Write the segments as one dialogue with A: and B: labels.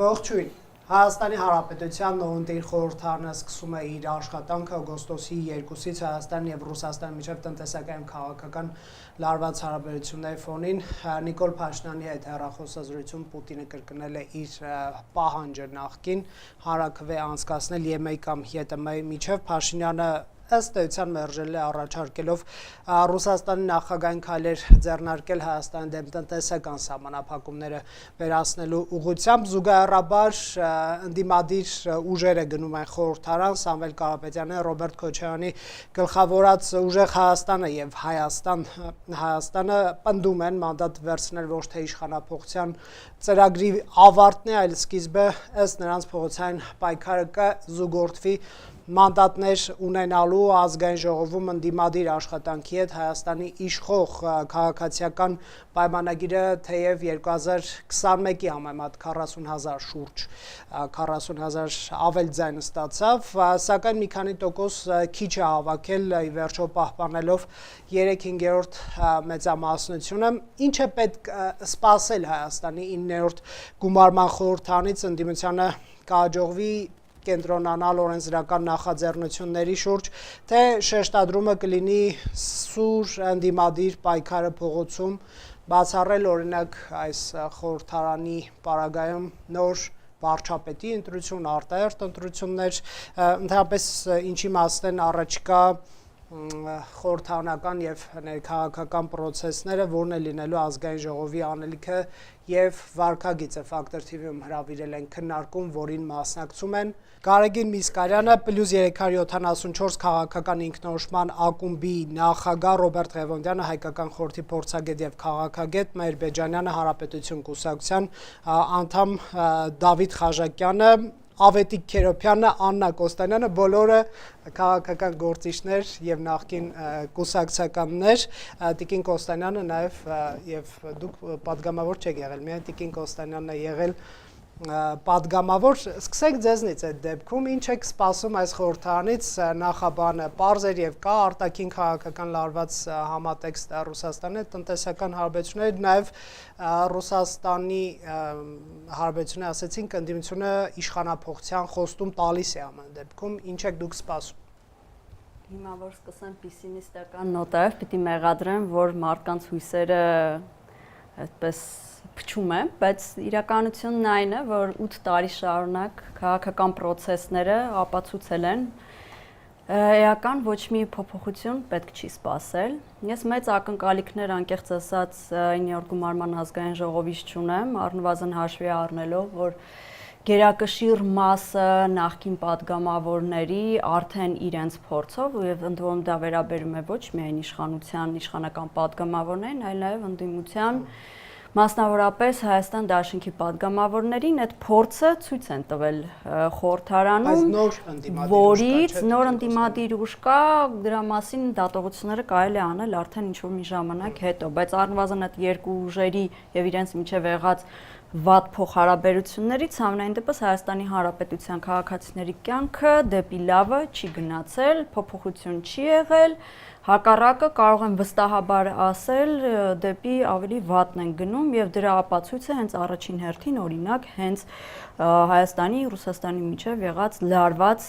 A: Ողջույն։ Հայաստանի Հանրապետության նորընտիր խորհրդարանը սկսում է իր աշխատանքը օգոստոսի 2-ից Հայաստան եւ Ռուսաստանի միջև տնտեսական քաղաքական լարված հարաբերությունների ֆոնին Նիկոլ Փաշինյանի հետ հեռախոսազրույցում Պուտինը կրկնել է իր պահանջը նախկին հարաքվե անցկացնել ԵՄ կամ ԵՏՄ-ի միջև Փաշինյանը ըստ էության մերժել է առաջարկելով Ռուսաստանի նախագահային քայլեր ձեռնարկել Հայաստանի դեմ տնտեսական սահմանափակումները վերացնելու ուղղությամբ զուգահեռաբար ընդդիմադիր ուժերը գնում են խորհրդարան Սամվել Կարապետյանը, Ռոբերտ Քոչարյանի գլխավորած ուժեղ Հայաստանը եւ Հայաստանը պնդում են մանդատ վերցնել ոչ թե իշխանափոխության ծրագրի ավարտն է, այլ սկիզբը ըստ նրանց փողոցային պայքարը կզուգորդվի մանդատներ ունենալու ազգային ժողովում ընդդիմադիր աշխատանքի հետ Հայաստանի իշխող քաղաքացիական պայմանագիրը թեև 2021-ի համեմատ 40,000 շուրջ 40,000 ավել ձայն ստացավ, սակայն մի քանի տոկոս քիչ է հավաքել ի վերջո պահպանելով 3/5 մեծամասնությունը, ինչ է պետք սպասել Հայաստանի 9-րդ գումարման խորհրդարանից ընդդիմությանը կհաջողվի կենտրոնանալ օրենսդրական նախաձեռնությունների շուրջ, թե շեշտադրումը կլինի սուր ընդդիմադիր պայքարը փողոցում, բացառել օրինակ այս խորհրդարանի պարագայում նոր վարչապետի ընտրություն, արտահերթ ընտրություններ, ընդհանրապես ինչի մասն են առաջիկա խորհրդարանական եւ ներքաղաքական պրոցեսները, որն է լինելու ազգային ժողովի անելիքը եւ վարքագիծը Factor TV-ում հրավիրել են քննարկում, որին մասնակցում են Գարեգին Միսկարյանը, +374 քաղաքական ինքնորոշման ակումբի նախագահ Ռոբերտ Ղևոնդյանը, հայկական խորհրդի փորձագետ եւ քաղաքագետ Մհեր Բեջանյանը, Հանրապետություն կուսակցության անդամ Դավիթ Խաժակյանը, Ավետիք Քերոփյանը, Աննա Կոստանյանը, բոլորը քաղաքական գործիչներ եւ նախկին կուսակցականներ, Տիկին Կոստանյանը նաեւ եւ դուք պատգամավոր չեք եղել, միայն Տիկին Կոստանյանն է եղել պատգամավոր, սկսենք ձեզնից այդ դեպքում, ինչ եք սպասում այս խորհրդարանից, նախաբանը պարզ էր եւ կա արտաքին քաղաքական լարված համատեքստ Ռուսաստանի հետ տնտեսական հարաբերություններ, նաեւ Ռուսաստանի հարաբերությունները ասեցինք ընդդիմությունը իշխանափոխության խոստում տալիս է ամեն դեպքում, ինչ եք դուք սպասում։
B: Հիմա որ սկսեմ պեսիմիստական նոտայով, պիտի մեղադրեմ, որ մարդկանց հույսերը այդպես փչում է, բայց իրականությունն այն է, որ 8 տարի շարունակ քաղաքական process-ները ապացուցել են, էական ոչ մի փոփոխություն պետք չի սպասել։ Ես մեծ ակնկալիքներ անկեղծ ասած 9-րդ գումարման ազգային ժողովից չունեմ, առնվազն հաշվի առնելով, որ գերակշիռ մասը նախկին падգամավորների արդեն իրենց փորձով եւ ընդ որում դա վերաբերում է ոչ միայն իշխանական падգամավորներին, այլ նաեւ ընդդիմության մասնավորապես Հայաստան Դաշնքի падգամավորներին այդ փորձը ցույց են տվել խորհրդարանում, որից նոր ընդդիմադիր ուժ կա, դրա մասին դատողությունները կարելի է անել արդեն ինչ-որ մի ժամանակ հետո, բայց առնվազն այդ երկու ուժերի եւ իրենց միջև եղած վատ փոխհարաբերություններից համենայն դեպս Հայաստանի Հանրապետության քաղաքացիների կյանքը դեպի լավը չի գնացել, փոփոխություն չի եղել, հակառակը կարող եմ վստահաբար ասել, դեպի ավելի վատն են գնում եւ դրա ապացույցը հենց առաջին հերթին օրինակ հենց Հայաստանի Ռուսաստանի միջև եղած լարված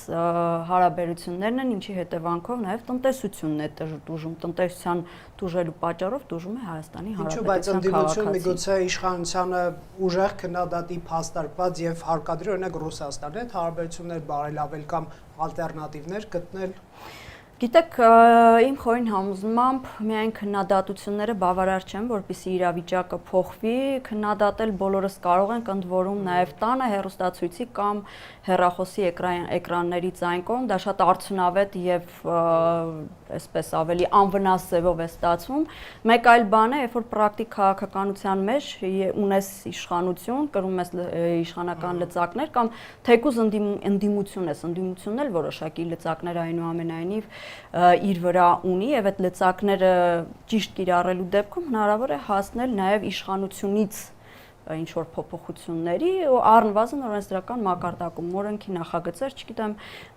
B: հարաբերություններն են, ինչի հետևանքով նաեւ տնտեսությունն է տուժում, տնտեսության տուժելու պատճառով տուժում է Հայաստանի Հանրապետության
A: բայց ընդդիմություն միգուցե իշխանությանը ուժեղ քննադատի փաստարկված եւ հարկադրի օրինակ Ռուսաստանի հետ հարաբերություններ բարելավել կամ ալտերնատիվներ գտնել։
B: Գիտեք, իմ խորին համոզմամբ միայն քննադատությունները բավարար չեն, որպեսզի իրավիճակը փոխվի, քննադատել բոլորս կարող ենք, ընդ որում նաև տանը հեռուստացույցի կամ հեռախոսի էկրանների ցայն կողմ, դա շատ արդյունավետ եւ այսպես ավելի անվնաս ձևով է ստացվում։ Մեկ այլ բան է, երբ որ պրակտիկ քաղաքականության մեջ ունես իշխանություն, կրում ես իշխանական լծակներ կամ թեկուզ ընդդիմություն ես, ընդդիմությունն էլ որոշակի լծակներ այնուամենայնիվ իր վրա ունի եւ այդ լծակները ճիշտ կիրառելու դեպքում հնարավոր է հասնել նաեւ իշխանությունից ինչ որ փոփոխությունների ու առնվազն օրենսդրական մակարդակում օրենքի նախագծեր, չգիտեմ,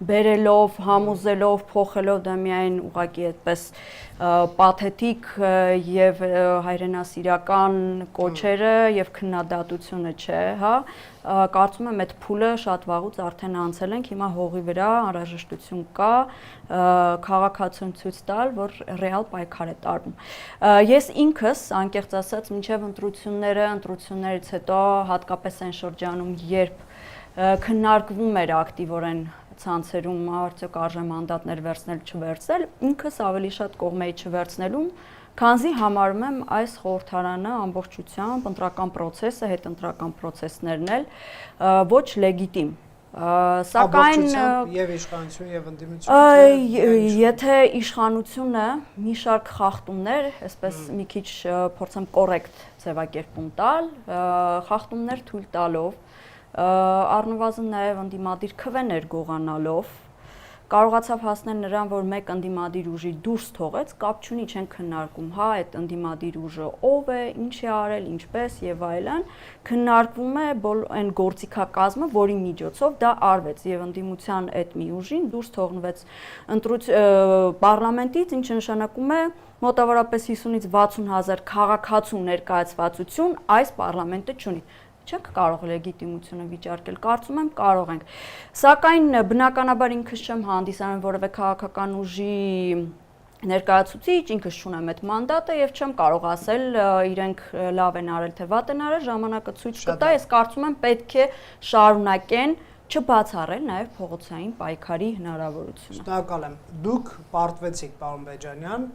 B: բերելով, համոզելով, փոխելով դա միայն ուղղակի այդպես պաթետիկ եւ հայրենասիրական կոչերը եւ քննադատությունը չէ, հա, կարծում եմ այդ փուլը շատ վաղուց արդեն անցել ենք, հիմա հողի վրա անհրաժեշտություն կա քաղաքացուն ցույց տալ, որ ռեալ պայքար է տարվում։ Ես ինքս, անկեղծ ասած, մինչև ընտրություններից հետո հատկապես այն շրջանում, երբ քննարկվում էր ակտիվորեն ցանցերում արդյոք արժե մանդատներ վերցնել, չվերցնել, ինքս ավելի շատ կողմ էի չվերցնելու, քանզի համարում եմ այս խորհրդարանը ամբողջությամբ ընտրական process-ը, հետընտրական process-ներն էլ ոչ լեգիտիմ։ Սակայն
A: եւ իշխանություն եւ ընդդիմություն
B: եթե իշխանությունը մի շարք խախտումներ, այսպես մի քիչ փորձեմ կոռեկտ ձևակերպում տալ, խախտումներ թույլ տալով, առնվազն նաև ընդդիմադիր քվեներ գողանալով կարողացավ հասնել նրան, որ մեկ ընդդիմադիր ուժի դուրս թողեց, կապ չունի չեն քննարկում, հա, այդ ընդդիմադիր ուժը ով է, ինչ է արել, ինչպես եւ այլն, քննարկվում է այն գործիքակազմը, որի միջոցով դա արվեց եւ ընդդիմության այդ մի ուժին դուրս թողնվեց պարլամենտից, ինչը նշանակում է մոտավորապես 50-ից 60 հազար քաղաքացու ներկայացվածություն այս պարլամենտը չունի։ Չենք կարող լեգիտիմությունը վիճարկել, կարծում եմ կարող ենք։ Սակայն բնականաբար ինքս չեմ հանդիսանում որևէ քաղաքական ուժի ներկայացուցիչ, ինքս չունեմ այդ մանդատը եւ չեմ կարող ասել իրենք լավ են արել թե վատ են արել, ժամանակը ցույց կտա, ես կարծում եմ պետք է շարունակեն չբացառել նաեւ փողոցային պայքարի հնարավորությունը։
A: Շնորհակալ եմ։ Դուք պարտվեցիք, պարոն Բեջանյան,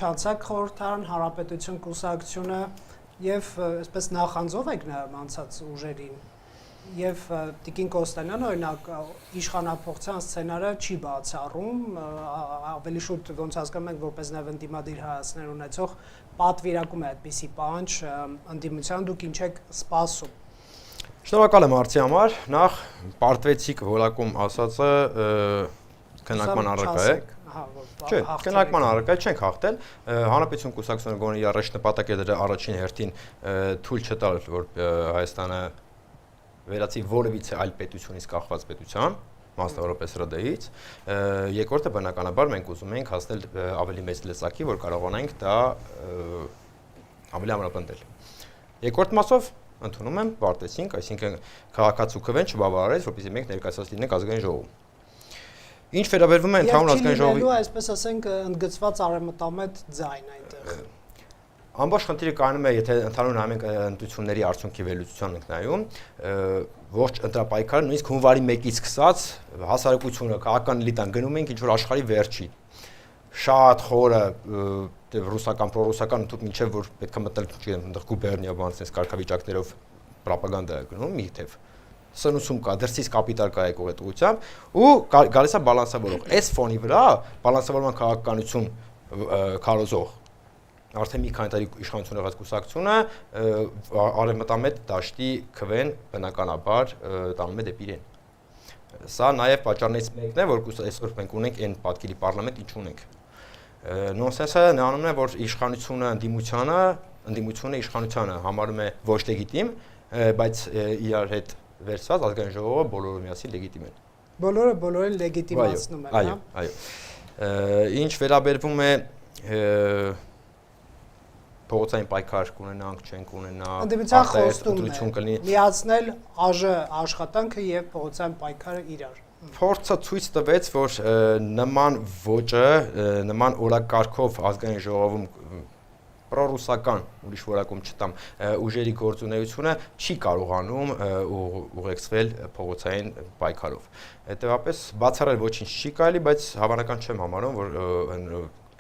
A: չանցակ խորհրդարան, Հանրապետություն կուսակցությունը եւ այսպես նախանձով եք նաեւ անցած ուժերին եւ Տիկին Կոստանյանը օրինակ իշխանափոխության սցենարը չի բացառում, ավելի շուտ ոնց հասկանում ենք որպես նաեւ ընդդիմադիր հայացքներ ունեցող պատվիրակում է այդպիսի պահանջ ընդդիմության, դուք ինչ եք սպասում։
C: Շնորհակալ եմ հարցի համար, նախ պարտվեցիք ոլակում ասածը քննարկման առարկա է։ Չէ, քննարկման առարկա չենք հաղթել, Հանրապետություն կուսակցությունը գոնե իր առաջ նպատակը դրա առաջին հերթին թույլ չտալ, որ Հայաստանը վերածի որևիցե այլ պետությունից կախված պետության, մասնավորապես ՌԴ-ից, երկրորդը բնականաբար մենք ուզում ենք հասնել ավելի մեծ լծակի, որ կարողանանք դա ավելի ամրապնդել։ Երկրորդ մասով ընդունում եմ պարտեցինք, այսինքն քաղաքացու քվեն չբավարարեց, որպեսզի մենք ներկայացված լինենք ազգային ժողովում։ Ինչ վերաբերվում է ընդհանուր ազգային ժողովի,
A: այսպես ասենք, ընդգծված արևմտամետ ձայն այնտեղ։
C: Ամբողջ խնդիրը կայանում է, եթե ընդհանուր նայենք ընտրությունների արդյունքի վերլուծության ենք նայում, ողջ ընտրապայքարը նույնիսկ հունվարի 1-ից սկսած հասարակությունը, քաղաքական էլիտան գնում ենք ինչ որ աշխարհի վերջի։ Շատ խորը ռուսական, պրոռուսական ընդհանուր մինչև որ պետք է մտնել, չգիտեմ, այնտեղ գուբերնիա բանից կարգավիճակներով ռոպագանդա է գնում, մի թեվ սնուցում կա, դրսից կապիտալ կա եկող այդ ուղղությամբ ու գալիս է բալանսավորող։ Այս ֆոնի վրա բալանսավորման քաղաքականություն քարոզող արդեն մի քանի տարի իշխանություն եղած կուսակցությունը արևմտամետ դաշտի քվեն բնականաբար տանում է դեպի իրեն։ Սա նաև պատճառներից մեկն է, որ այսօր մենք ունենք այն պատկերի պարլամենտ, ինչ ունենք։ Նոնսենսը նրանում է, որ իշխանությունը ընդդիմությունը իշխանությանը համարում է ոչ լեգիտիմ, բայց իրար հետ վերցված ազգային ժողովը բոլորը միասին լեգիտիմ են։
A: Բոլորը լեգիտիմացնում են, հա։
C: Այո։ Ինչ վերաբերվում է փողոցային պայքար կունենանք, չենք ունենա,
A: ընդդիմության խոստումն կլինի միացնել ԱԺ աշխատանքը եւ փողոցային պայքարը իրար։
C: Փորձը ցույց տվեց, որ նման ոճը, նման օրակարգով ազգային ժողովում պրոռուսական, ուրիշ որակում չտամ, ուժերի գործունեությունը չի կարողանում ուղեկցվել փողոցային պայքարով։ Հետևաբար բացառել ոչինչ չի կարելի, բայց հավանական չեմ համարում, որ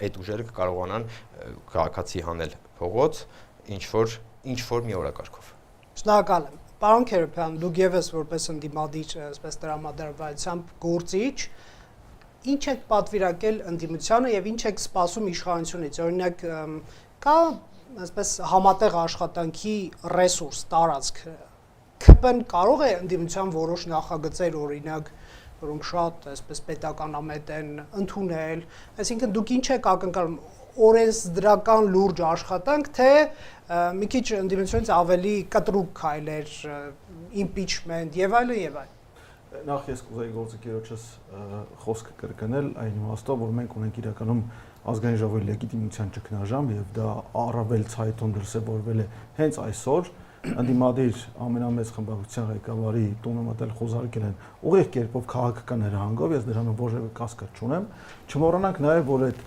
C: այդ ուժերը կկարողանան քաղաքացի հանել փողոց ինչ որ մի օրակարգով։
A: Շնորհակալ եմ։ Պարոն Քերոբյան, դուք եւս որպես ընդդիմադիր, այսպես տրամադրվածությամբ գործիչ, ինչ եք պատվիրակել ընդդիմությանը եւ ինչ եք սպասում իշխանությունից։ Օրինակ կա այսպես համատեղ աշխատանքի ռեսուրս, տարածք։ ՔՊ-ն կարող է ընդդիմության որոշ նախագծեր, օրինակ, որոնք շատ այսպես պետականամետ են, ընդունել, այսինքն դուք ինչ եք ակնկալում, օրենսդրական լուրջ աշխատանք, թե մի քիչ ընդդիմությունից ավելի կտրուկ քայլեր, impeachment եւ այլն եւ այլն։
D: Նախ ես կուզեի գործընկերոջս խոսքը կրկնել այն իմաստով, որ մենք ունենք իրականում ազգային ժողովի լեգիտիմության ճգնաժամ եւ դա առավել ցայտուն դրսեւորվել է հենց այսօր, ընդդիմադիր ամենամեծ խմբակցության ղեկավարի տունը մտել խոզարկել են ուղիղ կերպով քաղաքական հրահանգով, ես դրանով որևէ կասկած չունեմ։ Չմոռանանք նաև, որ այդ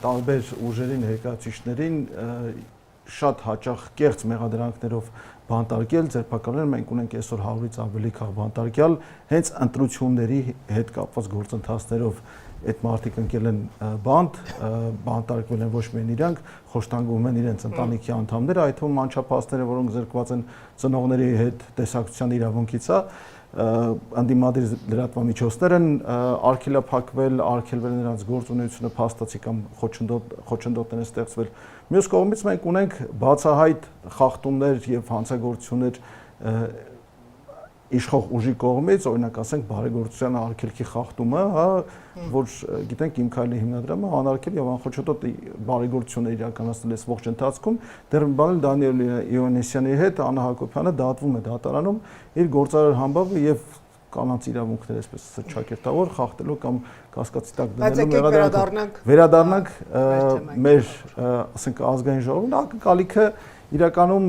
D: տարբեր ուժերին ներկայացուցիչներին շատ հաճախ կեղծ մեղադրանքներով բանտարկել, ձերբակալել, մենք ունենք այսօր 100-ից ավելի քաղ բանտարկյալ, հենց ընտրությունների հետ կապված գործընթացներով այդ մարդիկ ընկել են բանտարկվել են ոչ միայն իրանք, խոշտանգում են իրենց ընտանիքի անդամները, այդ թվում անչափահասները, որոնք զրկված են ծնողների հետ տեսակցության իրավունքից, ընդդիմադիր լրատվամիջոցներ են արգելափակվել, արգելվել նրանց գործունեությունը փաստացի կամ խոչընդոտներ են ստեղծվել։ Մյուս կողմից մենք ունենք բացահայտ խախտումներ եւ հանցագործություններ իշխող ուժի կողմից, օրինակ ասենք բարեգործության արգելքի խախտումը, որ գիտենք Իմ քայլի հիմնադրամը անարգել եւ անխոչոտոտ բարեգործություններ իրականացնել այս ողջ ընթացքում, դեռ բան Դանիել Իոնեսյանի հետ Աննա Հակոբյանը դատվում է դատարանում իր գործարար համբավը եւ կանանց իրավունքներ, այսպես ասած, ճակերտավոր խախտելու կամ կասկածի տակ դնելու վերադառնանք մեր, ասենք, ազգային ժողովին, ակնկալիքը իրականում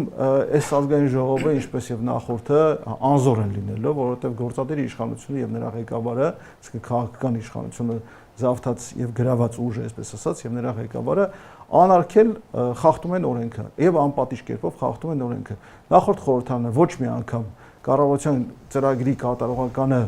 D: այս ազգային ժողովը, ինչպես եւ նախորդը, անզոր են լինելու, որովհետեւ գործադիր իշխանությունը եւ նրա ղեկավարը, իսկ քաղաքական իշխանությունը զավթած եւ գրաված ուժ է, այսպես ասած, եւ նրա ղեկավարը անարգել խախտում են օրենքը եւ անպատիժ կերպով խախտում են օրենքը։ Նախորդ խորհրդարանը ոչ մի անգամ կառավարության ծրագրի կատարողականը,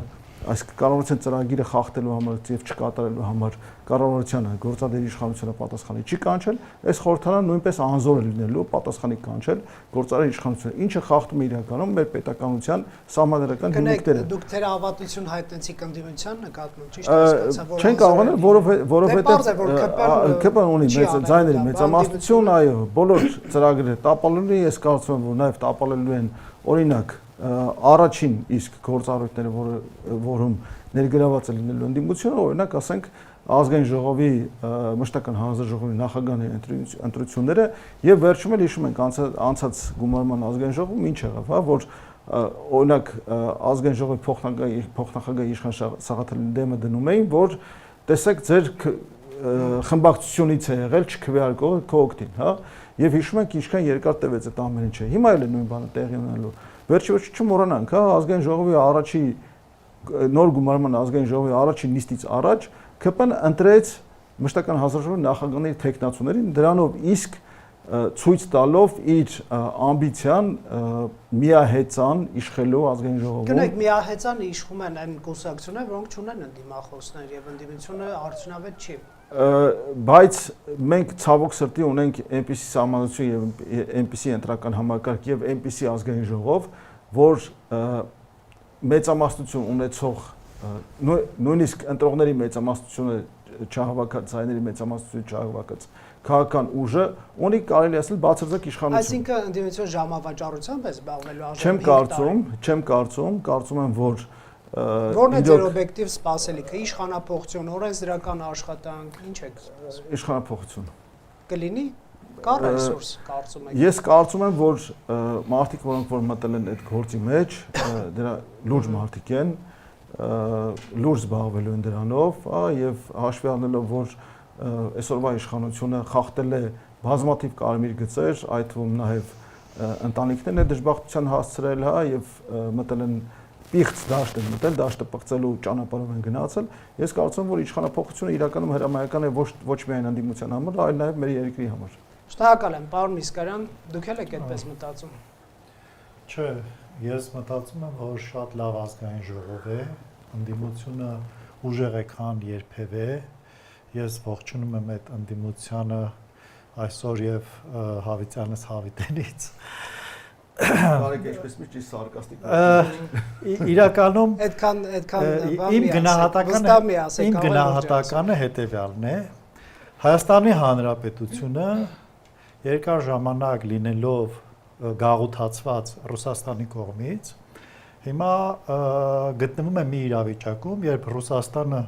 D: այս կառավարության ծրագիրը խախտելու համար եւ չկատարելու համար կառավարությանը, գործադիր իշխանությունը պատասխանի չի կանչել, այս խորհրդարանը նույնպես անզոր է լինելու պատասխանի կանչել գործադիր իշխանությունը, ինչը խախտում է իրականում մեր պետականության սահմանադրական հիմունքները։
A: Դուք թերահավատություն հայտնեցիք ընդդիմության նկատմամբ, ճիշտ հասկացա, որ
D: չեն կարողանալ, որովհետեւ ԿՊ-ն ունի մեծ ձայների մեծամասնություն, այո, բոլոր ծրագրերը տապալելու են, ես կարծում եմ, որ նաեւ տապալելու են օրինակ առաջին իսկ գործառույթները, որում ներգրաված է լինելու ընդդիմությունը, օրինակ ասենք ազգային ժողովի մշտական հանձնաժողովի նախագահների ընտրությունները եւ վերջում էլ հիշում ենք անցած գումարման ազգային ժողովում ինչ եղավ, որ օրինակ ազգային ժողովի փոխնախագահ Իշխան Սաղաթելյանի դեմը դնում էին, որ տեսեք ձեր խմբակցությունից է եղել չքվեարկող քո օգտին, հա, եւ հիշում ենք ինչքան երկար տևեց այդ ամեն ինչը։ Հիմա էլ է նույն բանը տեղի ունենալու։ Վերջի չմոռանանք, հա, ազգային ժողովի առաջի նոր գումարման ազգային ժողովի առաջի նիստից առաջ ԿՊ-ն ընտրեց մշտական հանձնաժողովի նախագահների թեկնածուներին, դրանով իսկ ցույց տալով իր ամբիցիան միահեծան իշխելու ազգային ժողովում։
A: Գնանք միահեծան իշխում են այն կուսակցությունները, որոնք չունեն ընդդիմախոսներ եւ ընդդիմությունը արդյունավետ չի։
D: Բայց մենք ցավոք սրտի ունենք այնպիսի սահմանություն եւ այնպիսի ընտրական համակարգ եւ այնպիսի ազգային ժողով, որ մեծամասնություն ունեցող նույնիսկ ընտրողների մեծամասնությունը չհավաքած, ձայների մեծամասնությունը չհավաքած քաղաքական ուժը ունի կարելի ասել բացարձակ իշխանություն։
A: Այսինքն ընդդիմություն ժամավաճառությամբ է զբաղվելու արժանի։
D: Չեմ կարծում, կարծում եմ, որ
A: Որն է ձեր օբյեկտիվ սպասելիքը, իշխանափոխություն, օրենսդրական աշխատանք, ինչ է
D: իշխանափոխություն։
A: Կլինի կա ռեսուրս, կարծում եք։
D: Ես կարծում եմ, որ մարդիկ, որոնք որ մտել են այդ գործի մեջ, դրա լուրջ մարդիկ են, լուրջ զբաղվելու են դրանով, եւ հաշվի առնելով, որ այսօրվա իշխանությունը խախտել է բազմաթիվ կարմիր գծեր, այդ թվում նաեւ ընտանիքներն է դժբախտության հասցրել, հա, եւ մտել են պիղծ դաշտ են մտել, դաշտը պղծելու ճանապարհով են գնացել։ Ես կարծում եմ, որ իշխանափոխությունը իրականում հրամայական է ոչ միայն ընդդիմության համար, այլ նաեւ մեր երկրի համար։
A: Շնորհակալ եմ, պարոն Միսկարյան, դուք եք այդպես մտածում։
E: Չէ, ես մտածում եմ, որ շատ լավ ազգային ժողով է, ընդդիմությունը ուժեղ է քան երբևէ։ Ես ողջունում եմ այդ ընդդիմությանը այսօր եւ Հավիտյանս Հավիտենից։
D: Բարեկա, ինչպես միշտ սարկաստիկ։
E: Իրականում
A: այդքան
E: իմ գնահատականը հետեւյալն է. Հայաստանի Հանրապետությունը երկար ժամանակ լինելով գաղութացված Ռուսաստանի կողմից հիմա գտնվում է մի իրավիճակում, երբ Ռուսաստանը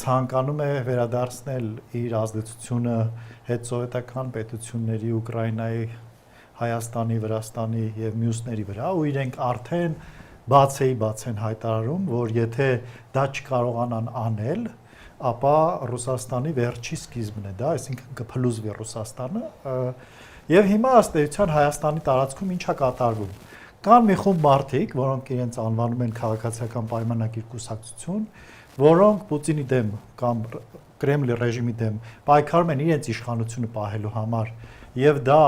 E: ցանկանում է վերադարձնել իր ազդեցությունը հետսովետական պետությունների Ուկրաինայի, Հայաստանի, Վրաստանի եւ մյուսների վրա, ու իրենք արդեն բաց են հայտարարում, որ եթե դա չկարողանան անել, ապա Ռուսաստանի վերջի սկիզբն է դա, այսինքն կփլուզվի Ռուսաստանը, եւ հիմա ըստ էության Հայաստանի տարածքում ինչա կատարվում։ Կան մի խումբ մարդիկ, որոնք իրենց անվանում են քաղաքացիական պայմանագիր կուսակցություն, որոնք Պուտինի դեմ կամ Կրեմլի ռեժիմի դեմ պայքարում են իրենց իշխանությունը պահելու համար, եւ դա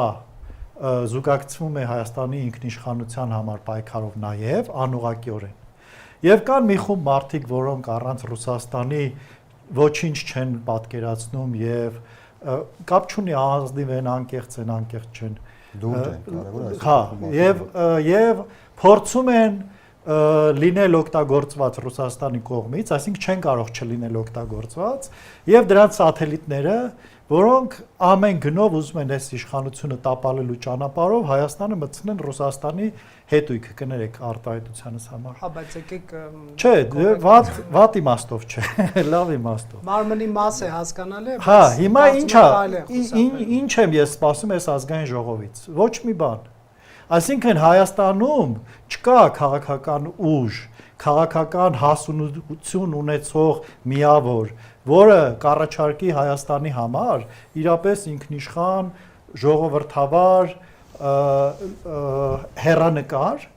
E: զուգակցվում է Հայաստանի ինքնիշխանության համար պայքարով նաեւ անուղղակիորեն։ Եվ կան մի խումբ մարդիկ, որոնք առանց Ռուսաստանի ոչինչ չեն պատկերացնում եւ կապ չունի ազնիվ են, անկեղծ են, անկեղծ չեն։
F: Դուրս են կարևոր
E: Հա, եւ փորձում են լինել օգտագործված Ռուսաստանի կողմից, այսինքն չեն կարող չլինել օգտագործված, եւ դրանց սաթելիտները, որոնք ամեն գնով ուզում են այս իշխանությունը տապալելու ճանապարհով Հայաստանը մտցնեն Ռուսաստանի հետույք, կներեք արտահայտությանս համար։
A: Հա, բայց եկեք
E: Չէ, վատ իմաստով չէ, լավ իմաստով։
A: Մարմնի մաս է հասկանալի։
E: Հա, հիմա ինչ եմ ես սպասում այս ազգային ժողովից։ Ոչ մի բան։ Այսինքն Հայաստանում չկա քաղաքական ուժ, քաղաքական հասունություն ունեցող միավոր, որը կառաջարկի Հայաստանի համար իրապես ինքնիշխան, ժողովրդավար, հեռանկար,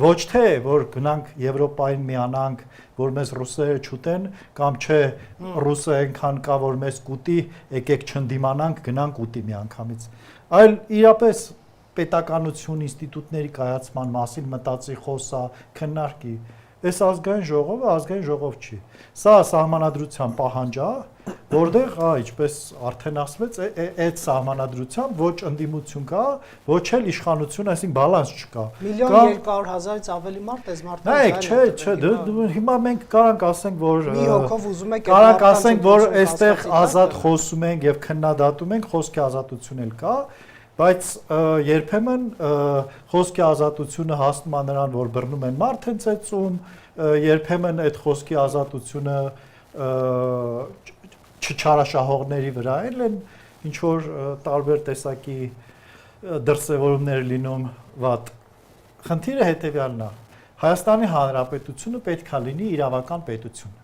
E: ոչ թե որ գնանք Եվրոպային միանանք, որ մեզ ռուսերը չուտեն, կամ չէ ռուսը այնքան կա, որ մեզ կուտի, եկեք չընդդիմանանք, գնանք ուտի միանգամից, այլ իրապես պետականություն ինստիտուտների կայացման մասին մտածի, խոսա, քննարկի։ Այս ազգային ժողովը ազգային ժողով չի։ Սա սահմանադրության պահանջ է, որտեղ, ինչպես արդեն ասվեց, այդ սահմանադրությամբ ոչ ընդդիմություն կա, ոչ էլ իշխանություն, այսինքն բալանս չկա։
A: 1,200,000-ից ավելի մարդ էս մարդը։
E: Նայեք, չէ, հիմա մենք կարանք ասենք, որ
A: մի հոգով ուզում եք
E: կարանք ասենք, որ այստեղ ազատ խոսում ենք եւ քննադատում ենք, խոսքի ազատություն էլ կա, բայց երբեմն խոսքի ազատությունը հասնում է նրան, որ բռնում են մարդ են ծեծում, երբեմն այդ խոսքի ազատությունը չչարաշահողների վրա են ինչ որ տարբեր տեսակի դրսևորումներ լինում վատ։ Խնդիրը հետեւյալն է. Հայաստանի Հանրապետությունը պետք է լինի իրավական պետություն։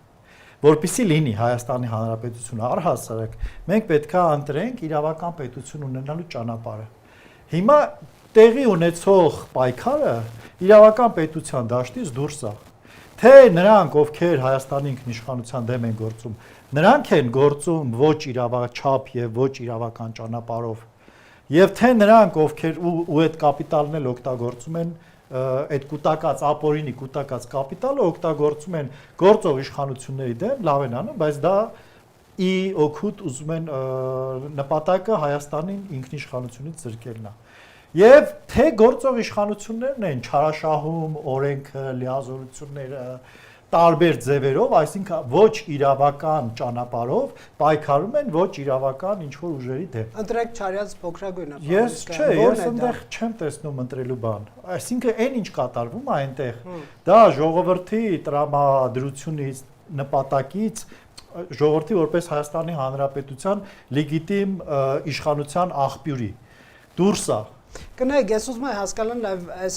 E: Որպեսզի լինի Հայաստանի Հանրապետությունը առհասարակ, մենք պետք է ընտրենք իրավական պետություն ունենալու ճանապարհը։ Հիմա տեղի ունեցող պայքարը իրավական պետության դաշտից դուրս է։ Թե նրանք, ովքեր Հայաստանի ինքնիշխանության դեմ են գործում, նրանք են գործում ոչ իրավաչափ եւ ոչ իրավական ճանապարհով, եւ թե նրանք, ովքեր ու այդ կապիտալն էլ օգտագործում են այդ կൂട്ടակած ապօրինի կൂട്ടակած կապիտալը օգտագործում են գործող իշխանությունների դեմ, լավ են անում, բայց դա ի օգուտ ուզում են նպատակը Հայաստանին ինքնիշխանությունից զրկելն է։ Եվ թե գործող իշխանություններն են չարաշահում օրենքը, լիազորությունները տարբեր ձևերով, այսինքն ոչ իրավական ճանապարհով պայքարում են ոչ իրավական ինչ որ ուժերի դեմ։
A: Ընտրեք Չարյաց փոքրագույնը։
E: Ես այնտեղ չեմ տեսնում ընտրելու բան։ Այսինքն այն ինչ կատարվում է այնտեղ, դա ժողովրդի տրամադրությունից նպատակից ժողովրդի որպես Հայաստանի Հանրապետության լեգիտիմ իշխանության աղբյուրի դուրս է։
A: Կնայեք, ես ուզում եմ հասկանալ նաև այս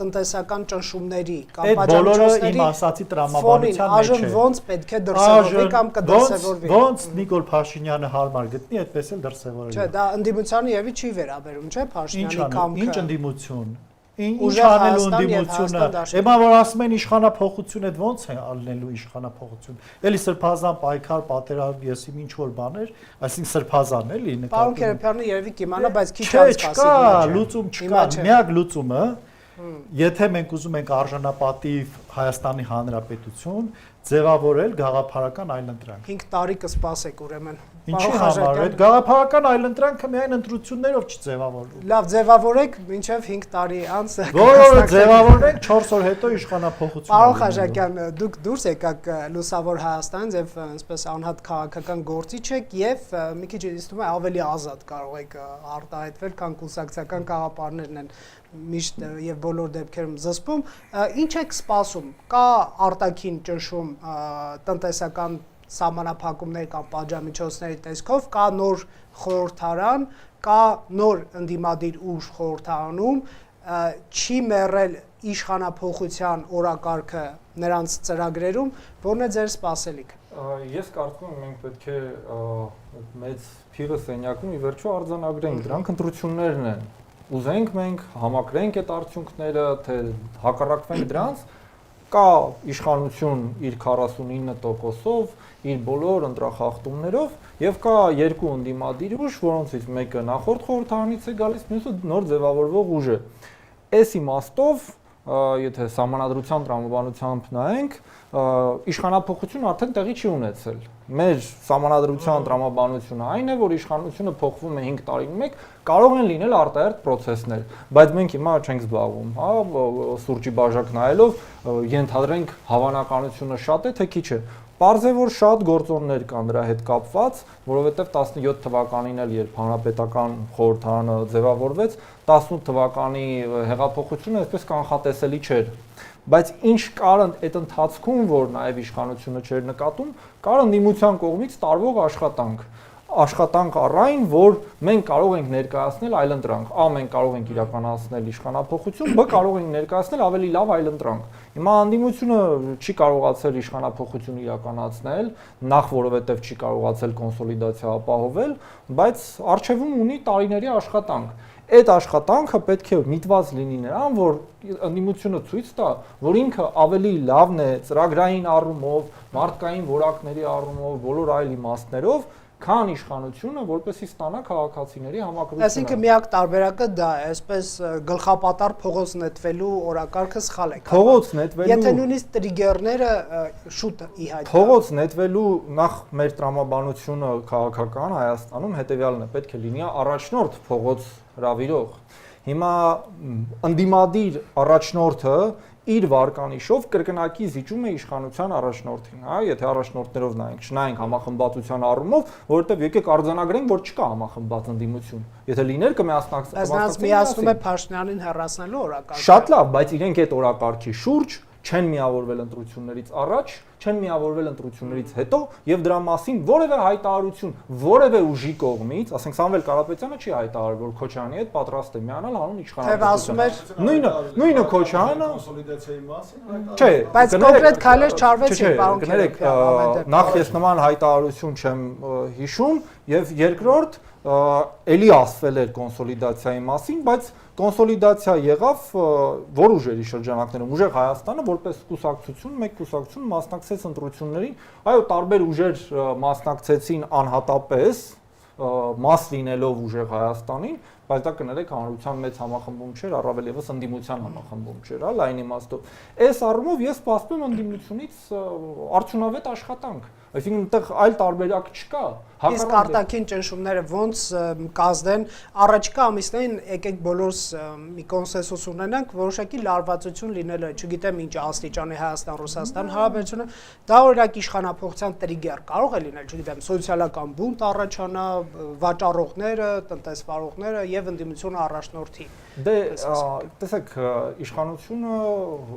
A: տնտեսական ճնշումների կամ
E: այդ բոլորը իմ ասացի տրամաբանության մեջ է։
A: Ոնց պետք է դրսևորվի կամ կդրսևորվի։
E: Ոնց Նիկոլ Փաշինյանը հարմար գտնի, այդպես էլ դրսևորել։
A: Չէ, դա ընդդիմությանը եւի չի վերաբերում, չէ, Փաշինյանի կամքը։
E: Ինչ ընդդիմություն։ Ինչ անելու ընդդիմությունը։ Հիմա որ ասում են իշխանափոխություն, այդ ոնց է ալնելու իշխանափոխություն։ Էլի սրբազան պայքար, պատերազմ, ես ինչ որ բաներ, այսինքն սրբազան էլի նկատի։
A: Պարոն Քերոբյանը երևի կիմանա, բայց քիչ անցկացի։
E: Չկա, լուծում չկա։ Միակ լուծումը, եթե մենք ուզում ենք արժանապատիվ Հայաստանի Հանրապետություն, ձևավորել գաղափարական այլընտրանք։
A: 5 տարի կսպասեք ուրեմն։
E: Ինչի համար այդ գաղափարական այլընտրանքը միայն ընտրություններով չձևավորվում։
A: Լավ, ձևավորեք մինչև 5 տարի անց։
E: Որը ձևավորենք 4 օր հետո իշխանափոխություն։
A: Պարոն Խաչատյան, դուք դուրս եկաք Լուսավոր Հայաստանից եւ այսպես անհատ քաղաքական գործիչ եք եւ մի քիչ ինձ թվում է ավելի ազատ կարող եք արտահայտվել, քան կուսակցական գաղափարներն են միշտ եւ բոլոր դեպքերում զսպում։ Ինչ եք սպասում։ Կա արտաքին ճնշում տնտեսական սահմանափակումներ կամ պատժամիջոցների տեսքով, կա նոր խորհրդարան, կա նոր ընդդիմադիր ուժ խորհրդարանում, չի մեռել իշխանափոխության օրակարգը նրանց ծրագրերում, որն է ձեր սպասելիքը։
F: Ես կարծում եմ մենք պետք է մեծ փիղը սենյակում ի վերջո արձանագրենք, դրանք ընտրություններն են։ Ուզենք մենք համակրենք այդ արդյունքները, թե հակառակվենք դրանց, կա իշխանություն իր 49%-ով, իր բոլոր ընտրախախտումներով եւ կա երկու ընդդիմադիր ուժ, որոնցից մեկը նախորդ խորհրդարանից է գալիս, մյուսը նոր ձևավորվող ուժ է։ Այս իմաստով, եթե համանadrության տրամաբանությամբ նայենք, իշխանափոխությունը արդեն տեղի չի ունեցել։ Մեր համանadrության տրամաբանությունը այն է, որ իշխանությունը փոխվում է 5 տարին մեկ, կարող են լինել արտահերթ process-ներ, բայց մենք հիմա չենք զբաղվում, հա, սուրճի բաժակ նայելով, ենթադրենք հավանականությունը շատ է, թե քիչ է։ Պարզ է, որ շատ գործոններ կան դրա հետ կապված, որովհետև 17 թվականին էլ երբ հանրապետական խորհրդարանը ձևավորվեց, 18 թվականի հեղափոխությունը այսպես կանխատեսելի չէր։ Բայց ինչ կար այդ ընթացքում, որ նաև իշխանությունը չէր նկատում, կար ընդդիմության կողմից տարվող աշխատանք առայն, որ մենք կարող ենք ներկայացնել այլընտրանք։ A մենք կարող ենք իրականացնել իշխանափոխություն, B կարող ենք ներկայացնել ավելի լավ այլընտրանք։ Հիմա ընդդիմությունը չի կարողացել իշխանափոխություն իրականացնել, նախ որովհետև չի կարողացել կոնսոլիդացիա ապահովել, բայց արժևում ունի տարիների աշխատանք։ Այդ աշխատանքը պետք է միտված լինի նրան, որ ընդդիմությունը ցույց տա, որ ինքը ավելի լավն է ծրագրային առումով, մարդկային որակների առումով, բոլոր այլ իմաստներով, քան իշխանությունը, որպեսզի ստանա քաղաքացիների համակրությունը։
A: Այսինքն միակ տարբերակը դա է, այսպես գլխապատառ փողոց նետվելու օրակարգը սխալ է։
F: Փողոց նետվելու
A: Եթե նույնիսկ տրիգերները շուտ ի հայտ գան։
F: Փողոց նետվելու նախ մեր տրամաբանությունը քաղաքական Հայաստանում հետեւյալն է, պետք է լինի առաջնորդ փողոց հրավիրող։ Հիմա ընդդիմադիր առաջնորդը իր վարկանիշով կրկնակի զիջում է իշխանության առաջնորդին, հա, եթե առաջնորդներով նայենք, չնայենք համախմբվածության առումով, որովհետև եկեք արձանագրենք, որ չկա համախմբված ընդդիմություն։ Եթե լիներ կմիացնակ։
A: Բայց նրանց միացնում է Փաշինյանին հեռացնելու օրակարգը։
F: Շատ լավ, բայց իրենք այդ օրակարգի շուրջ չեն միավորվել ընտրություններից առաջ, չեն միավորվել ընտրություններից հետո եւ դրա մասին որևէ հայտարարություն, որևէ ուժի կողմից, ասենք Սամվել Կարապետյանը չի հայտարարել, որ Քոչարյանի հետ պատրաստ է միանալ հանուն իշխանության։ Նույնը Քոչարյանը
E: կոնսոլիդացիայի մասին
F: Չէ,
A: բայց կոնկրետ քայլեր չարվեցին, պարոն
F: Գներեք, նախ ես նման հայտարարություն չեմ հիշում եւ երկրորդ էլի ասվել էր կոնսոլիդացիայի մասին, բայց կոնսոլիդացիա եղավ որ ուժերի շրջանակներում, ուժեղ Հայաստանը որպես կուսակցություն, մեկ կուսակցություն մասնակցեց ընտրություններին, այո, տարբեր ուժեր մասնակցեցին անհատապես, մաս լինելով ուժեղ Հայաստանին, բայց դա կներեք հանրության մեծ համախմբում չէր, առավել եւս ընդդիմության համախմբում չէր, հա, լայն իմաստով։ Այս առումով ես սպասում եմ ընդդիմությունից արդյունավետ աշխատանք, այսինքն այնտեղ այլ տարբերակ չկա։
A: Իսկ արտաքին ճնշումները ոնց կազդեն առաջիկա ամիսներին եկեք բոլորս մի կոնսենսուս ունենանք, որոշակի լարվածություն լինելու է, չգիտեմ ինչ աստիճանի Հայաստան-Ռուսաստան հարաբերությունը, դա օրինակ իշխանափոխության տրիգեր կարող է լինել, չգիտեմ, սոցիալական բունտ առաջանա, վաճառողները, տնտեսվարողները եւ ընդդիմությունը առաջնորդի։
F: Դե, տեսեք, իշխանությունը